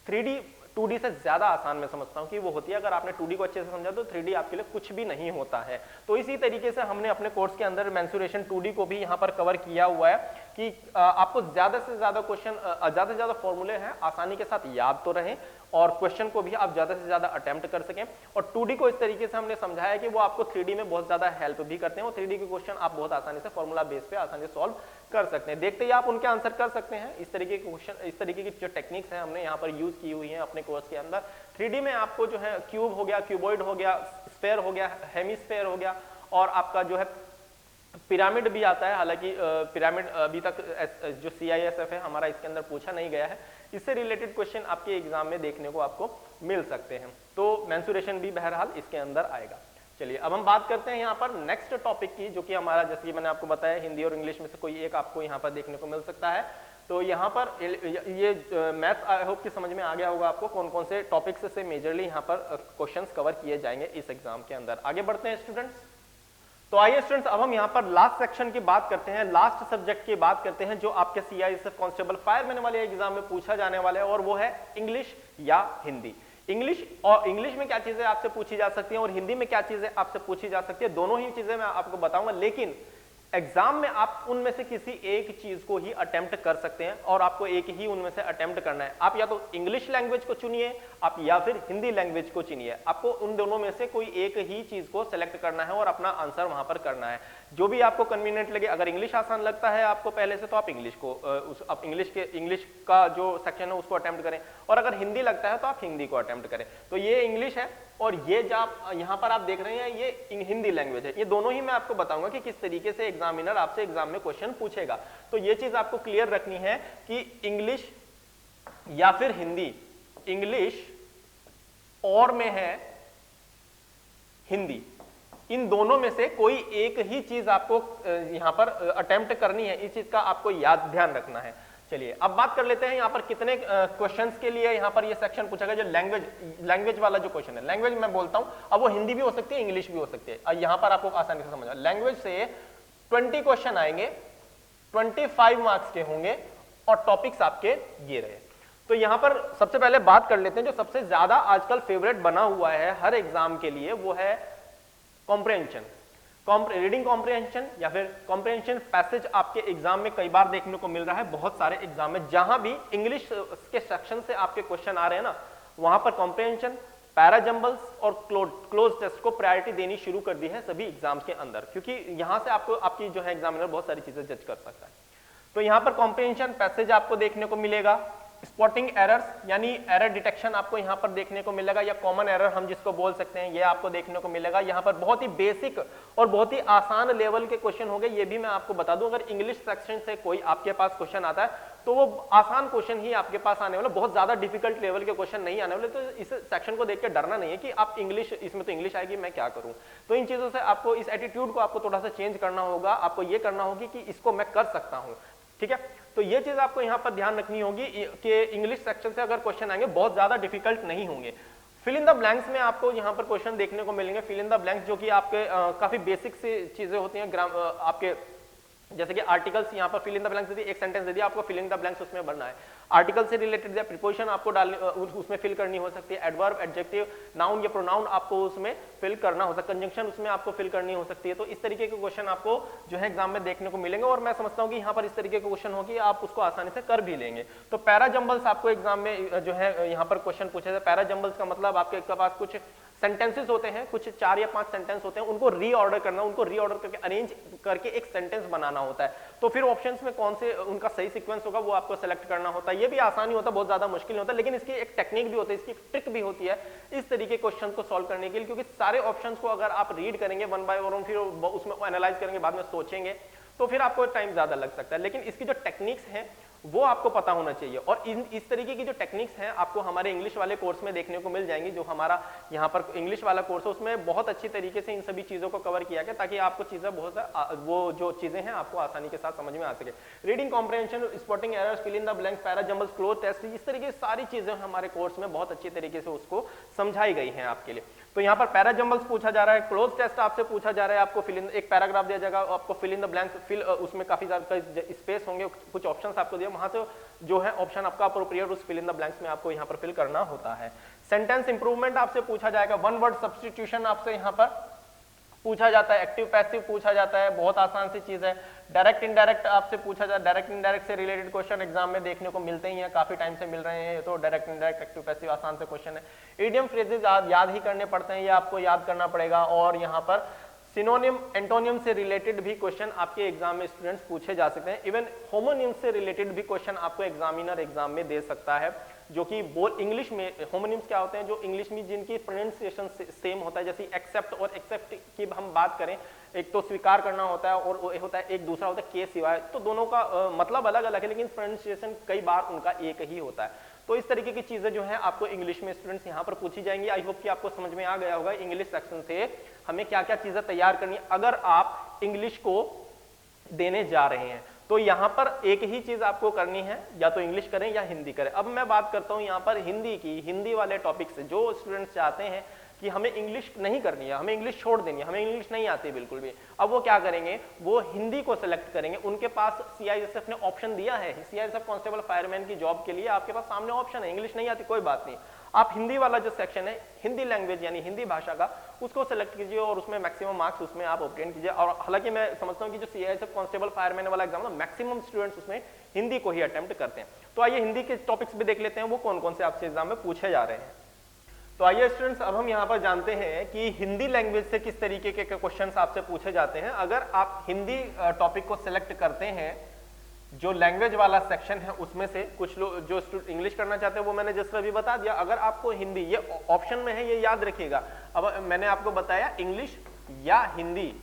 3D 2D से ज्यादा आसान मैं समझता हूं कि वो होती है। अगर आपने 2D को अच्छे से समझा तो 3D आपके लिए कुछ भी नहीं होता है। तो इसी तरीके से हमने अपने कोर्स के अंदर मेंसुरेशन 2D को भी यहाँ पर कवर किया हुआ है कि आपको ज्यादा से ज्यादा क्वेश्चन, ज्यादा से ज्यादा फॉर्मूले हैं आसानी के साथ याद तो रहें और क्वेश्चन को भी आप ज्यादा से ज्यादा अटेम्प्ट कर सकें। और 2D को इस तरीके से हमने समझाया कि वो आपको 3D में बहुत ज्यादा हेल्प भी करते हैं और 3D के क्वेश्चन आप बहुत आसानी से फॉर्मूला बेस पे आसानी से सॉल्व कर सकते हैं। देखते ही आप उनके आंसर कर सकते हैं। इस तरीके के क्वेश्चन, इस तरीके की जो टेक्निक्स हैं हमने यहाँ पर यूज की हुई है अपने कोर्स के अंदर। 3D में आपको जो है क्यूब हो गया, क्यूबॉइड हो गया, स्फेयर हो गया, हेमिस्फेयर हो गया, और आपका जो है पिरामिड भी आता है। हालांकि पिरामिड अभी तक जो CISF है हमारा इसके अंदर पूछा नहीं गया है। इससे रिलेटेड क्वेश्चन आपके एग्जाम में देखने को आपको मिल सकते हैं। तो मेंसुरेशन भी बहरहाल इसके अंदर आएगा। चलिए अब हम बात करते हैं यहाँ पर नेक्स्ट टॉपिक की, जो कि हमारा, जैसे कि मैंने आपको बताया, हिंदी और इंग्लिश में से कोई एक आपको यहाँ पर देखने को मिल सकता है। तो यहाँ पर ये मैथ आई होप कि समझ में आ गया होगा आपको कौन कौन से टॉपिक्स से मेजरली यहाँ पर क्वेश्चंस कवर किए जाएंगे इस एग्जाम के अंदर। आगे बढ़ते हैं स्टूडेंट्स। तो आइए स्टूडेंट्स, अब हम यहाँ पर लास्ट सेक्शन की बात करते हैं, लास्ट सब्जेक्ट की बात करते हैं जो आपके CISF कांस्टेबल फायरमैन वाले एग्जाम में पूछा जाने वाला है, और वो है इंग्लिश या हिंदी। इंग्लिश, और इंग्लिश में क्या चीजें आपसे पूछी जा सकती हैं और हिंदी में क्या चीजें आपसे पूछी जा सकती है, दोनों ही चीजें मैं आपको बताऊंगा। लेकिन एग्जाम में आप उनमें से किसी एक चीज को ही अटेम्प्ट कर सकते हैं और आपको एक ही उनमें से अटेम्प्ट करना है। आप या तो इंग्लिश लैंग्वेज को चुनिए, आप या फिर हिंदी लैंग्वेज को चुनिए। आपको उन दोनों में से कोई एक ही चीज को सेलेक्ट करना है और अपना आंसर वहां पर करना है, जो भी आपको कन्वीनियंट लगे। अगर इंग्लिश आसान लगता है आपको पहले से, तो आप इंग्लिश को आप इंग्लिश का जो सेक्शन है उसको अटेम्प्ट करें, और अगर हिंदी लगता है तो आप हिंदी को अटेम्प्ट करें। तो ये इंग्लिश है, और ये जो आप यहाँ पर आप देख रहे हैं ये हिंदी लैंग्वेज है। ये दोनों ही मैं आपको बताऊंगा कि किस तरीके से एग्जामिनर आपसे एग्जाम में क्वेश्चन पूछेगा। तो ये चीज आपको क्लियर रखनी है कि इंग्लिश या फिर हिंदी, इंग्लिश और में है हिंदी, इन दोनों में से कोई एक ही चीज आपको यहां पर अटेम्प्ट करनी है। इस चीज का आपको याद ध्यान रखना है। चलिए अब बात कर लेते हैं यहाँ पर कितने क्वेश्चंस के लिए यहाँ पर ये सेक्शन पूछा गया। जो लैंग्वेज वाला जो क्वेश्चन है, लैंग्वेज मैं बोलता हूं, अब वो हिंदी भी हो सकती है, इंग्लिश भी हो सकती है। यहाँ पर आपको आसानी से समझना, लैंग्वेज से 20 क्वेश्चन आएंगे, 25 मार्क्स के होंगे और टॉपिक्स आपके ये रहे। तो यहाँ पर सबसे पहले बात कर लेते हैं जो सबसे ज्यादा आजकल फेवरेट बना हुआ है हर एग्जाम के लिए, वो है कॉम्प्रिहेंशन, रीडिंग कॉम्प्रिहेंशन या फिर कॉम्प्रिहेंशन पैसेज। आपके एग्जाम में कई बार देखने को मिल रहा है, बहुत सारे एग्जाम में जहां भी इंग्लिश के सेक्शन से आपके क्वेश्चन आ रहे हैं ना, वहां पर कॉम्प्रिहेंशन, पैरा जंबल्स और क्लोज टेस्ट को प्रायोरिटी देनी शुरू कर दी है सभी एग्जाम्स के अंदर, क्योंकि यहां से आपको आपकी जो है एग्जामिनर बहुत सारी चीजें जज कर सकता है। तो यहां पर कॉम्प्रिहेंशन पैसेज आपको देखने को मिलेगा। स्पॉटिंग एरर्स यानी एरर डिटेक्शन आपको यहां पर देखने को मिलेगा, या कॉमन एरर हम जिसको बोल सकते हैं, ये आपको देखने को मिलेगा। यहां पर बहुत ही बेसिक और बहुत ही आसान लेवल के क्वेश्चन होंगे। ये भी मैं आपको बता दूं, अगर इंग्लिश सेक्शन से कोई आपके पास क्वेश्चन आता है तो वो आसान क्वेश्चन ही आपके पास आने वाला, बहुत ज्यादा डिफिकल्ट लेवल के क्वेश्चन नहीं आने वाले। तो इस सेक्शन को देख के डरना नहीं है कि आप इंग्लिश, इसमें तो इंग्लिश आएगी, मैं क्या करूं। तो इन चीजों से आपको, इस एटीट्यूड को आपको थोड़ा सा चेंज करना होगा। आपको ये करना होगी कि इसको मैं कर सकता हूं, ठीक है। तो ये चीज आपको यहां पर ध्यान रखनी होगी कि इंग्लिश सेक्शन से अगर क्वेश्चन आएंगे बहुत ज्यादा डिफिकल्ट नहीं होंगे। फिल इन द ब्लैंक्स में आपको यहां पर क्वेश्चन देखने को मिलेंगे। फिल इन द ब्लैंक्स जो कि आपके काफी बेसिक सी चीजें होती हैं, आपके जैसे कि आर्टिकल्स, यहाँ पर फिल इन द ब्लैंक्स दी, एक सेंटेंस दे दिया, आपको फिल इन द ब्लैंक्स उसमें भरना है। आर्टिकल से रिलेटेड दिया, प्रीपोजिशन आपको उसमें फिल करनी हो सकती है, एडवर्ब, एडजेक्टिव, नाउन या प्रोनाउन आपको उसमें फिल करना हो सकता है, कंजंक्शन उसमें आपको फिल करनी हो सकती है। तो इस तरीके के क्वेश्चन आपको जो है एग्जाम में देखने को मिलेंगे, और मैं समझता हूँ कि यहाँ पर इस तरीके के क्वेश्चन होगी, आप उसको आसानी से कर भी लेंगे। तो पैरा जंबल्स आपको एग्जाम में जो है यहाँ पर क्वेश्चन पूछे थे। पैरा जंबल्स का मतलब आपके पास कुछ सेंटेंसेस होते हैं, कुछ 4 या 5 सेंटेंस होते हैं, उनको रीऑर्डर करना, उनको रीऑर्डर करके अरेंज करके एक सेंटेंस बनाना होता है। तो फिर ऑप्शंस में कौन से उनका सही सीक्वेंस होगा वो आपको सेलेक्ट करना होता है। ये भी आसानी होता है, बहुत ज्यादा मुश्किल नहीं होता, लेकिन इसकी एक टेक्निक भी होती है, इसकी ट्रिक भी होती है इस तरीके क्वेश्चन को सॉल्व करने के लिए। क्योंकि सारे ऑप्शंस को अगर आप रीड करेंगे वन बाय वन, फिर उसमें एनालाइज करेंगे, बाद में सोचेंगे, तो फिर आपको टाइम ज्यादा लग सकता है। लेकिन इसकी जो टेक्निक्स हैं वो आपको पता होना चाहिए, और इस तरीके की जो टेक्निक्स हैं आपको हमारे इंग्लिश वाले कोर्स में देखने को मिल जाएंगी। जो हमारा यहाँ पर इंग्लिश वाला कोर्स है उसमें बहुत अच्छी तरीके से इन सभी चीजों को कवर किया गया, ताकि आपको चीजें वो जो चीजें हैं आपको आसानी के साथ समझ में आ सके। Reading comprehension, spotting errors, fill in the blanks, para jumbles, cloze test, इस तरीके की सारी चीजें हमारे कोर्स में बहुत अच्छी तरीके से उसको समझाई गई हैं आपके लिए। तो यहाँ पर पैरा जंबल्स पूछा जा रहा है, क्लोज टेस्ट आपसे पूछा जा रहा है, आपको फिल इन, एक पैराग्राफ दिया जाएगा, आपको fill in the blanks, fill उसमें काफी ज्यादा स्पेस होंगे, कुछ ऑप्शंस आपको दिए, वहां से जो है ऑप्शन आपका अप्रोप्रिएट उस फिल इन द ब्लैंक्स में आपको यहाँ पर फिल करना होता है। सेंटेंस इंप्रूवमेंट आपसे पूछा जाएगा, वन वर्ड सब्स्टिट्यूशन आपसे यहाँ पर पूछा जाता है, एक्टिव पैसिव पूछा जाता है, बहुत आसान सी चीज है। डायरेक्ट इनडायरेक्ट आपसे पूछा जाता है, डायरेक्ट इनडायरेक्ट से रिलेटेड क्वेश्चन एग्जाम में देखने को मिलते ही हैं, काफी टाइम से मिल रहे हैं। तो डायरेक्ट इनडायरेक्ट एक्टिव पैसिव आसान से क्वेश्चन है। इडियम फ्रेजेस याद ही करने पड़ते हैं, ये आपको याद करना पड़ेगा। और यहाँ पर सिनोनिम, एंटोनियम से रिलेटेड भी क्वेश्चन आपके एग्जाम में स्टूडेंट्स पूछे जा सकते हैं। इवन होमोनिम से रिलेटेड भी क्वेश्चन आपको एग्जामिनर एग्जाम में दे सकता है, जो कि बोल इंग्लिश में होमोनिम्स क्या होते हैं, जो इंग्लिश में जिनकी प्रोनाउंसिएशन सेम होता है। जैसे एक्सेप्ट और एक्सेप्ट की हम बात करें, एक तो स्वीकार करना होता है और होता है, एक दूसरा होता है के सिवाय, तो दोनों का मतलब अलग अलग है, लेकिन प्रोनाउंसिएशन कई बार उनका एक ही होता है। तो इस तरीके की चीजें जो है आपको इंग्लिश में स्टूडेंट्स यहाँ पर पूछी जाएंगी। आई होप कि आपको समझ में आ गया होगा इंग्लिश सेक्शन से हमें क्या क्या चीजें तैयार करनी है अगर आप इंग्लिश को देने जा रहे हैं। तो यहाँ पर एक ही चीज आपको करनी है, या तो इंग्लिश करें या हिंदी करें। अब मैं बात करता हूँ यहाँ पर हिंदी की, हिंदी वाले टॉपिक से। जो स्टूडेंट्स चाहते हैं कि हमें इंग्लिश नहीं करनी है, हमें इंग्लिश छोड़ देनी है, हमें इंग्लिश नहीं आती बिल्कुल भी, अब वो क्या करेंगे, वो हिंदी को सिलेक्ट करेंगे। उनके पास सीआईएसएफ ने ऑप्शन दिया है, सीआईएसएफ कांस्टेबल फायरमैन की जॉब के लिए आपके पास सामने ऑप्शन है, इंग्लिश नहीं आती कोई बात नहीं, आप हिंदी वाला जो सेक्शन है, हिंदी लैंग्वेज यानी हिंदी भाषा का, उसको सेलेक्ट कीजिए और उसमें मैक्सिमम मार्क्स उसमें आप ऑब्टेन कीजिए। और हालांकि मैं समझता हूं कि जो सीआईएसएफ कांस्टेबल फायरमैन वाला एग्जाम है, मैक्सिमम स्टूडेंट्स उसमें हिंदी को ही अटेम्प्ट करते हैं। तो आइए हिंदी के टॉपिक्स भी देख लेते हैं, वो कौन कौन से आपसे एग्जाम में पूछे जा रहे हैं। तो आइए स्टूडेंट्स, अब हम यहाँ पर जानते हैं कि हिंदी लैंग्वेज से किस तरीके के क्वेश्चंस आपसे पूछे जाते हैं। अगर आप हिंदी टॉपिक को सिलेक्ट करते हैं जो लैंग्वेज वाला सेक्शन है उसमें से कुछ लोग जो इंग्लिश करना चाहते हैं वो मैंने जस्ट अभी बता दिया। अगर आपको हिंदी, ये ऑप्शन में है, ये याद रखिएगा। अब मैंने आपको बताया इंग्लिश या हिंदी,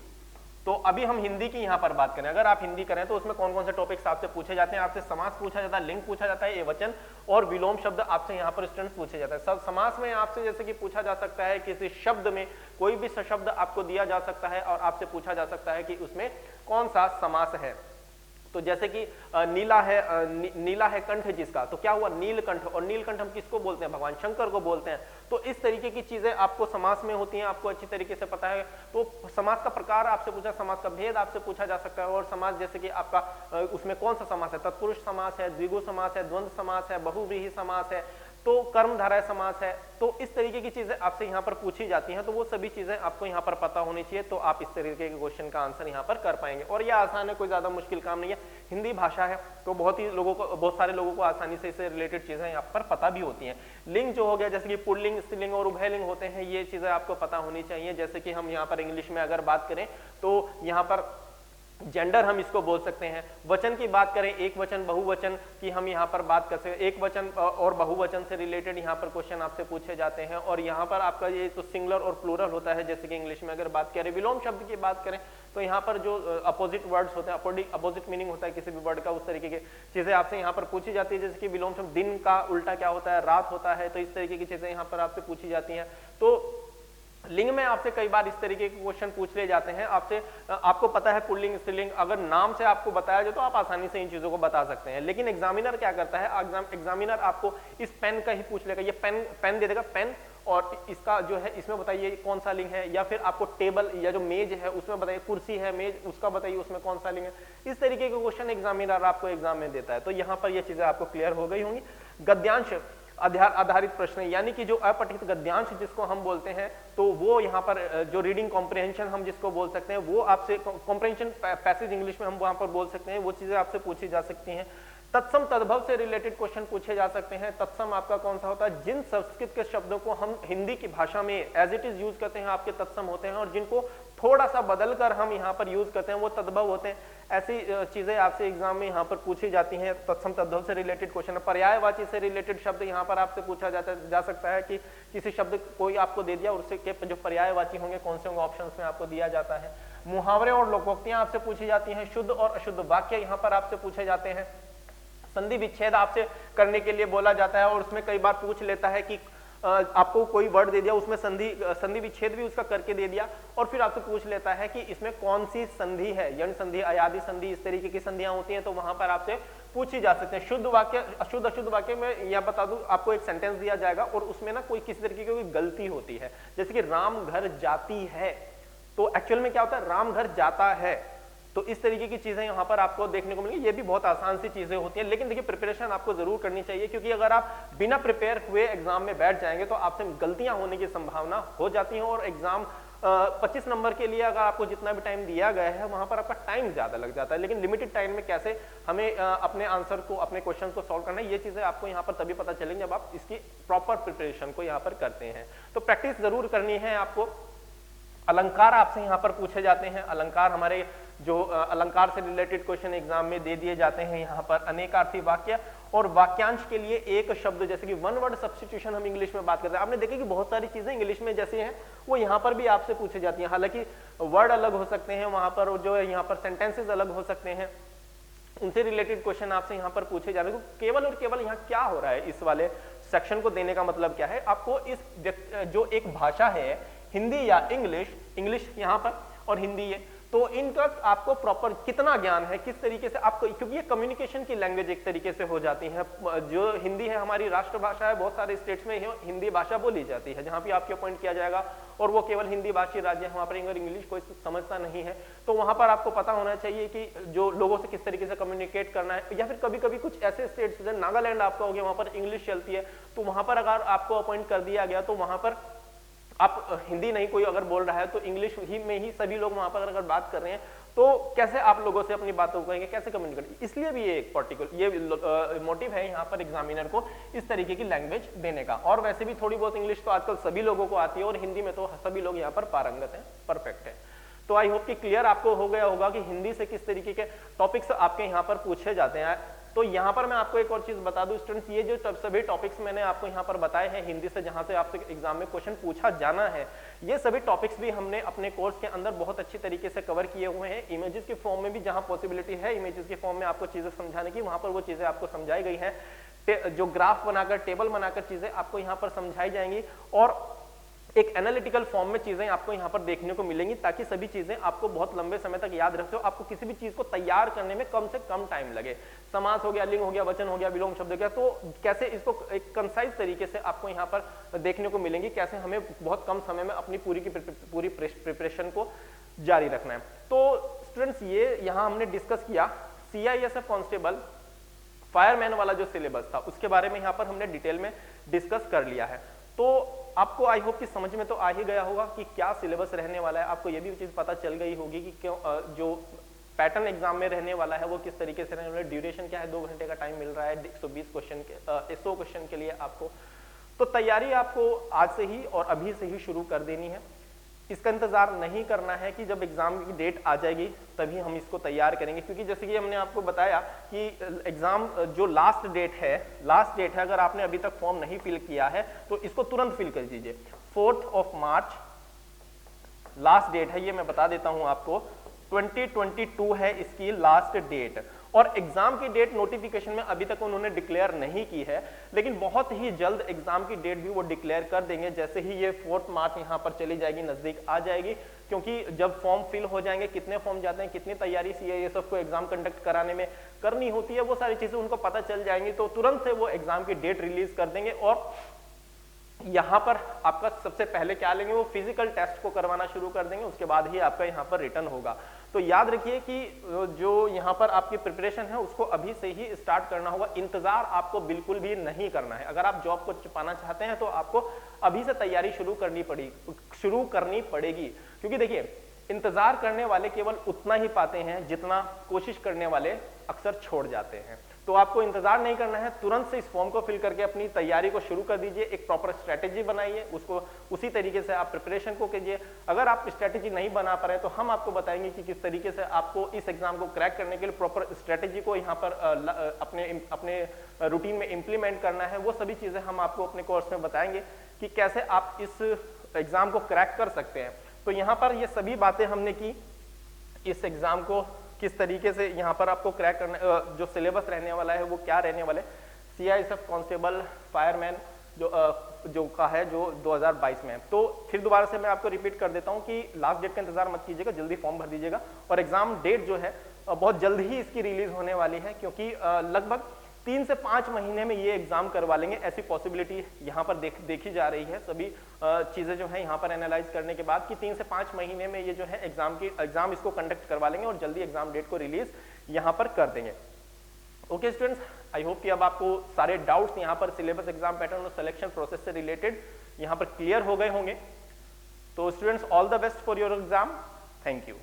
तो अभी हम हिंदी की यहां पर बात करें। अगर आप हिंदी करें तो उसमें कौन कौन से टॉपिक्स आपसे पूछे जाते हैं? आपसे समास पूछा जाता है, लिंग पूछा जाता है, एवचन और विलोम शब्द आपसे यहां पर स्टूडेंट्स पूछे जाता है। सब समास में आपसे जैसे कि पूछा जा सकता है किसी शब्द में कोई भी शब्द आपको दिया जा सकता है और आपसे पूछा जा सकता है कि उसमें कौन सा समास है। तो जैसे कि नीला है कंठ जिसका, तो क्या हुआ? नीलकंठ। और नीलकंठ हम किसको बोलते हैं? भगवान शंकर को बोलते हैं। तो इस तरीके की चीजें आपको समास में होती हैं, आपको अच्छी तरीके से पता है। तो समास का प्रकार आपसे पूछा, समास का भेद आपसे पूछा जा सकता है। और समास जैसे कि आपका उसमें कौन सा समास है? तत्पुरुष समास है, द्विगु समास है, द्वंद्व समास है, बहुव्रीहि समास है, तो कर्मधारय समास है। तो इस तरीके की चीजें आपसे यहाँ पर पूछी जाती हैं, तो वो सभी चीजें आपको यहाँ पर पता होनी चाहिए, तो आप इस तरीके के क्वेश्चन का आंसर यहाँ पर कर पाएंगे। और ये आसान है, कोई ज्यादा मुश्किल काम नहीं है। हिंदी भाषा है तो बहुत सारे लोगों को आसानी से इससे रिलेटेड चीजें यहाँ पर पता भी होती हैं। लिंग जो हो गया, जैसे कि पुल्लिंग, स्त्रीलिंग और उभयलिंग होते हैं, ये चीजें आपको पता होनी चाहिए। जैसे कि हम यहाँ पर इंग्लिश में अगर बात करें तो यहाँ पर जेंडर हम इसको बोल सकते हैं। वचन की बात करें, एक वचन, बहुवचन की हम यहाँ पर बात कर सकते हैं। एक वचन और बहुवचन से रिलेटेड यहाँ पर क्वेश्चन आपसे पूछे जाते हैं। और यहाँ पर आपका ये तो सिंगुलर और प्लूरल होता है, जैसे कि इंग्लिश में अगर बात करें। विलोम शब्द की बात करें तो यहाँ पर जो अपोजिट वर्ड्स होते हैं, अपोजिट मीनिंग होता है किसी भी वर्ड का, उस तरीके की चीजें आपसे यहाँ पर पूछी जाती है। जैसे कि विलोम शब्द दिन का उल्टा क्या होता है? रात होता है। तो इस तरीके की चीजें यहाँ पर आपसे पूछी जाती हैं। तो लिंग में आपसे कई बार इस तरीके के क्वेश्चन पूछ ले जाते हैं आपसे। आपको पता है पुल्लिंग, स्त्रीलिंग, अगर नाम से आपको बताया जाए तो आप आसानी से इन चीजों को बता सकते हैं। लेकिन एग्जामिनर क्या करता है? एग्जामिनर आपको इस पेन का ही पूछ लेगा। ये पेन दे देगा, पेन, और इसका जो है इसमें बताइए कौन सा लिंग है। या फिर आपको टेबल या जो मेज है उसमें बताइए, कुर्सी है, मेज, उसका बताइए उसमें कौन सा लिंग है। इस तरीके के क्वेश्चन एग्जामिनर आपको एग्जाम में देता है। तो यहाँ पर ये चीजें आपको क्लियर हो गई होंगी। गद्यांश आधारित प्रश्न, यानी कि जो अपठित गद्यांश जिसको हम बोलते हैं, तो वो यहाँ पर जो रीडिंग कॉम्प्रिहेंशन हम जिसको बोल सकते हैं, वो आपसे कॉम्प्रिहेंशन पैसेज इंग्लिश में हम वहां पर बोल सकते हैं, वो चीजें आपसे पूछी जा सकती हैं। तत्सम तद्भव से रिलेटेड क्वेश्चन पूछे जा सकते हैं। तत्सम आपका कौन सा होता है? जिन संस्कृत के शब्दों को हम हिंदी की भाषा में एज इट इज यूज करते हैं, आपके तत्सम होते हैं। और जिनको थोड़ा सा बदलकर हम यहाँ पर यूज करते हैं वो तद्भव होते हैं। ऐसी चीजें आपसे एग्जाम में यहाँ पर पूछी जाती हैं। तत्सम तद्भव से रिलेटेड क्वेश्चन। पर्यायवाची से रिलेटेड शब्द यहाँ पर आपसे पूछा जा सकता है कि किसी शब्द कोई आपको दे दिया, उससे के जो पर्यायवाची होंगे कौन से होंगे, ऑप्शन में आपको दिया जाता है। मुहावरे और लोकोक्तियां आपसे पूछी जाती हैं। शुद्ध और अशुद्ध वाक्य यहाँ पर आपसे पूछे जाते हैं। संधि विच्छेद आपसे करने के लिए बोला जाता है, और उसमें कई बार पूछ लेता है कि आपको कोई वर्ड दे दिया, उसमें संधि विच्छेद भी उसका करके दे दिया, और फिर आपसे पूछ लेता है कि इसमें कौन सी संधि है। यण संधि, अयादि संधि, इस तरीके की संधियां होती हैं, तो वहां पर आपसे पूछी जा सकते हैं। शुद्ध वाक्य, अशुद्ध अशुद्ध वाक्य में यह बता दूं, आपको एक सेंटेंस दिया जाएगा और उसमें ना कोई किसी तरीके की कोई गलती होती है। जैसे कि राम घर जाती है, तो एक्चुअल में क्या होता है? राम घर जाता है। तो इस तरीके की चीजें यहाँ पर आपको देखने को मिलेंगी। ये भी बहुत आसान सी चीजें होती हैं, लेकिन देखिए प्रिपरेशन आपको जरूर करनी चाहिए, क्योंकि अगर आप बिना प्रिपेयर हुए एग्जाम में बैठ जाएंगे तो आपसे गलतियां होने की संभावना हो जाती है। और एग्जाम 25 नंबर के लिए अगर आपको जितना भी टाइम दिया गया है वहां पर आपका टाइम ज्यादा लग जाता है, लेकिन लिमिटेड टाइम में कैसे हमें अपने आंसर को, अपने क्वेश्चन को सॉल्व करना है, ये चीजें आपको यहाँ पर तभी पता चलेंगी जब आप इसकी प्रॉपर प्रिपरेशन को यहाँ पर करते हैं। तो प्रैक्टिस जरूर करनी है आपको। अलंकार आपसे यहाँ पर पूछे जाते हैं। अलंकार हमारे जो अलंकार से रिलेटेड क्वेश्चन एग्जाम में दे दिए जाते हैं। यहाँ पर अनेकार्थी वाक्य और वाक्यांश के लिए एक शब्द, जैसे कि वन वर्ड सब्स्टिट्यूशन हम इंग्लिश में बात करते हैं। आपने देखा कि बहुत सारी चीजें इंग्लिश में जैसी हैं वो यहाँ पर भी आपसे पूछी जाती हैं। हालांकि वर्ड अलग हो सकते हैं वहां पर, जो है यहाँ पर सेंटेंसेस अलग हो सकते हैं, उनसे रिलेटेड क्वेश्चन आपसे यहाँ पर पूछे जा रहे हैं। तो केवल और केवल यहाँ क्या हो रहा है, इस वाले सेक्शन को देने का मतलब क्या है? आपको इस जो एक भाषा है हिंदी या इंग्लिश यहाँ पर और हिंदी है, तो इनका आपको प्रॉपर कितना ज्ञान है, किस तरीके से आपको, क्योंकि ये कम्युनिकेशन की लैंग्वेज एक तरीके से हो जाती है। जो हिंदी है हमारी राष्ट्रभाषा है, बहुत सारे स्टेट्स में हिंदी भाषा बोली जाती है, जहां भी आपके अपॉइंट किया जाएगा, और वो केवल हिंदी भाषी राज्य है, वहां पर इंग्लिश कोई समझता नहीं है। तो वहां पर आपको पता होना चाहिए कि जो लोगों से किस तरीके से कम्युनिकेट करना है। या फिर कभी कभी कुछ ऐसे स्टेट्स जैसे नागालैंड आपका हो गया, वहां पर इंग्लिश चलती है, तो वहां पर अगर आपको अपॉइंट कर दिया गया तो वहां पर आप हिंदी नहीं कोई अगर बोल रहा है तो इंग्लिश ही में ही सभी लोग वहां पर अगर बात कर रहे हैं, तो कैसे आप लोगों से अपनी बातों को कहेंगे, कैसे कम्युनिकेट। इसलिए भी ये एक पर्टिकुलर ये मोटिव है यहाँ पर एग्जामिनर को इस तरीके की लैंग्वेज देने का। और वैसे भी थोड़ी बहुत इंग्लिश तो आजकल सभी लोगों को आती है, और हिंदी में तो सभी लोग यहाँ पर पारंगत हैं, परफेक्ट है। तो आई होप कि क्लियर आपको हो गया होगा कि हिंदी से किस तरीके के टॉपिक्स आपके यहाँ पर पूछे जाते हैं। तो यहाँ पर मैं आपको एक और चीज बता दूं स्टूडेंट्स, ये जो सभी टॉपिक्स मैंने आपको यहाँ पर बताए हैं हिंदी से, जहां से आपसे एग्जाम में क्वेश्चन पूछा जाना है, ये सभी टॉपिक्स भी हमने अपने कोर्स के अंदर बहुत अच्छी तरीके से कवर किए हुए हैं। इमेजेस के फॉर्म में भी जहां पॉसिबिलिटी है इमेजेस के फॉर्म में आपको चीजें समझाने की, वहां पर वो चीजें आपको समझाई गई हैं। जो ग्राफ बनाकर, टेबल बनाकर चीजें आपको यहाँ पर समझाई जाएंगी और एक एनालिटिकल फॉर्म में चीजें आपको यहाँ पर देखने को मिलेंगी, ताकि सभी चीजें आपको बहुत लंबे समय तक याद रखते हो, आपको किसी भी चीज को तैयार करने में कम से कम टाइम लगे। समास हो गया, लिंग हो गया, वचन हो गया, विलोम शब्द हो गया, तो कैसे इसको एक कंसाइज तरीके से आपको यहाँ पर देखने को मिलेंगी, कैसे हमें बहुत कम समय में अपनी पूरी प्रिपरेशन को जारी रखना है। तो स्टूडेंट्स, ये यहाँ हमने डिस्कस किया CISF कांस्टेबल फायरमैन वाला जो सिलेबस था, उसके बारे में यहाँ पर हमने डिटेल में डिस्कस कर लिया है। तो आपको आई होप कि समझ में तो आ ही गया होगा कि क्या सिलेबस रहने वाला है। आपको ये भी चीज पता चल गई होगी कि क्यों जो पैटर्न एग्जाम में रहने वाला है वो किस तरीके से रहने वाला है। ड्यूरेशन क्या है, 2 घंटे का टाइम मिल रहा है 120 क्वेश्चन के 100 क्वेश्चन के लिए आपको। तो तैयारी आपको आज से ही और अभी से ही शुरू कर देनी है। इसका इंतजार नहीं करना है कि जब एग्जाम की डेट आ जाएगी तभी हम इसको तैयार करेंगे, क्योंकि जैसे कि हमने आपको बताया कि एग्जाम जो लास्ट डेट है अगर आपने अभी तक फॉर्म नहीं फिल किया है तो इसको तुरंत फिल कर दीजिए। 4 मार्च लास्ट डेट है, ये मैं बता देता हूं आपको। 2022 है इसकी लास्ट डेट, और एग्जाम की डेट नोटिफिकेशन में अभी तक उन्होंने डिक्लेयर नहीं की है, लेकिन बहुत ही जल्द एग्जाम की डेट भी वो डिक्लेयर कर देंगे जैसे ही ये 4 मार्च यहाँ पर चली जाएगी, नजदीक आ जाएगी। क्योंकि जब फॉर्म फिल हो जाएंगे, कितने फॉर्म जाते हैं, कितनी तैयारी CISF को एग्जाम कंडक्ट कराने में करनी होती है, वो सारी चीजें उनको पता चल जाएंगी, तो तुरंत से वो एग्जाम की डेट रिलीज कर देंगे। और यहाँ पर आपका सबसे पहले क्या लेंगे, वो फिजिकल टेस्ट को करवाना शुरू कर देंगे, उसके बाद ही आपका यहाँ पर रिटर्न होगा। तो याद रखिए कि जो यहाँ पर आपकी प्रिपरेशन है उसको अभी से ही स्टार्ट करना होगा। इंतजार आपको बिल्कुल भी नहीं करना है। अगर आप जॉब को पाना चाहते हैं तो आपको अभी से तैयारी शुरू करनी पड़ेगी, क्योंकि देखिए इंतजार करने वाले केवल उतना ही पाते हैं जितना कोशिश करने वाले अक्सर छोड़ जाते हैं। तो आपको इंतजार नहीं करना है, तुरंत से इस फॉर्म को फिल करके अपनी तैयारी को शुरू कर दीजिए। एक प्रॉपर स्ट्रेटेजी बनाइए, उसको उसी तरीके से आप प्रिपरेशन को कीजिए। अगर आप स्ट्रेटेजी नहीं बना पा रहे तो हम आपको बताएंगे कि किस तरीके से आपको इस एग्जाम को क्रैक करने के लिए प्रॉपर स्ट्रेटेजी को यहाँ पर अपने रूटीन में इंप्लीमेंट करना है। वो सभी चीजें हम आपको अपने कोर्स में बताएंगे कि कैसे आप इस एग्जाम को क्रैक कर सकते हैं। तो यहाँ पर ये सभी बातें हमने की, इस एग्जाम को किस तरीके से यहाँ पर आपको क्रैक करना, जो सिलेबस रहने वाला है वो क्या रहने वाले, CISF कांस्टेबल फायरमैन जो का है जो 2022 में। तो फिर दोबारा से मैं आपको रिपीट कर देता हूँ कि लास्ट डेट का इंतजार मत कीजिएगा, जल्दी फॉर्म भर दीजिएगा। और एग्जाम डेट जो है बहुत जल्द ही इसकी रिलीज होने वाली है, क्योंकि लगभग 3 से 5 महीने में ये एग्जाम करवा लेंगे, ऐसी पॉसिबिलिटी यहाँ पर देखी जा रही है। सभी चीजें जो है यहाँ पर एनालाइज करने के बाद कि 3 से 5 महीने में ये जो है एग्जाम इसको कंडक्ट करवा लेंगे और जल्दी एग्जाम डेट को रिलीज यहाँ पर कर देंगे। ओके स्टूडेंट्स, आई होप कि अब आपको सारे डाउट्स यहाँ पर सिलेबस, एग्जाम पैटर्न और सिलेक्शन प्रोसेस से रिलेटेड यहाँ पर क्लियर हो गए होंगे। तो students, all the best for your exam. Thank you.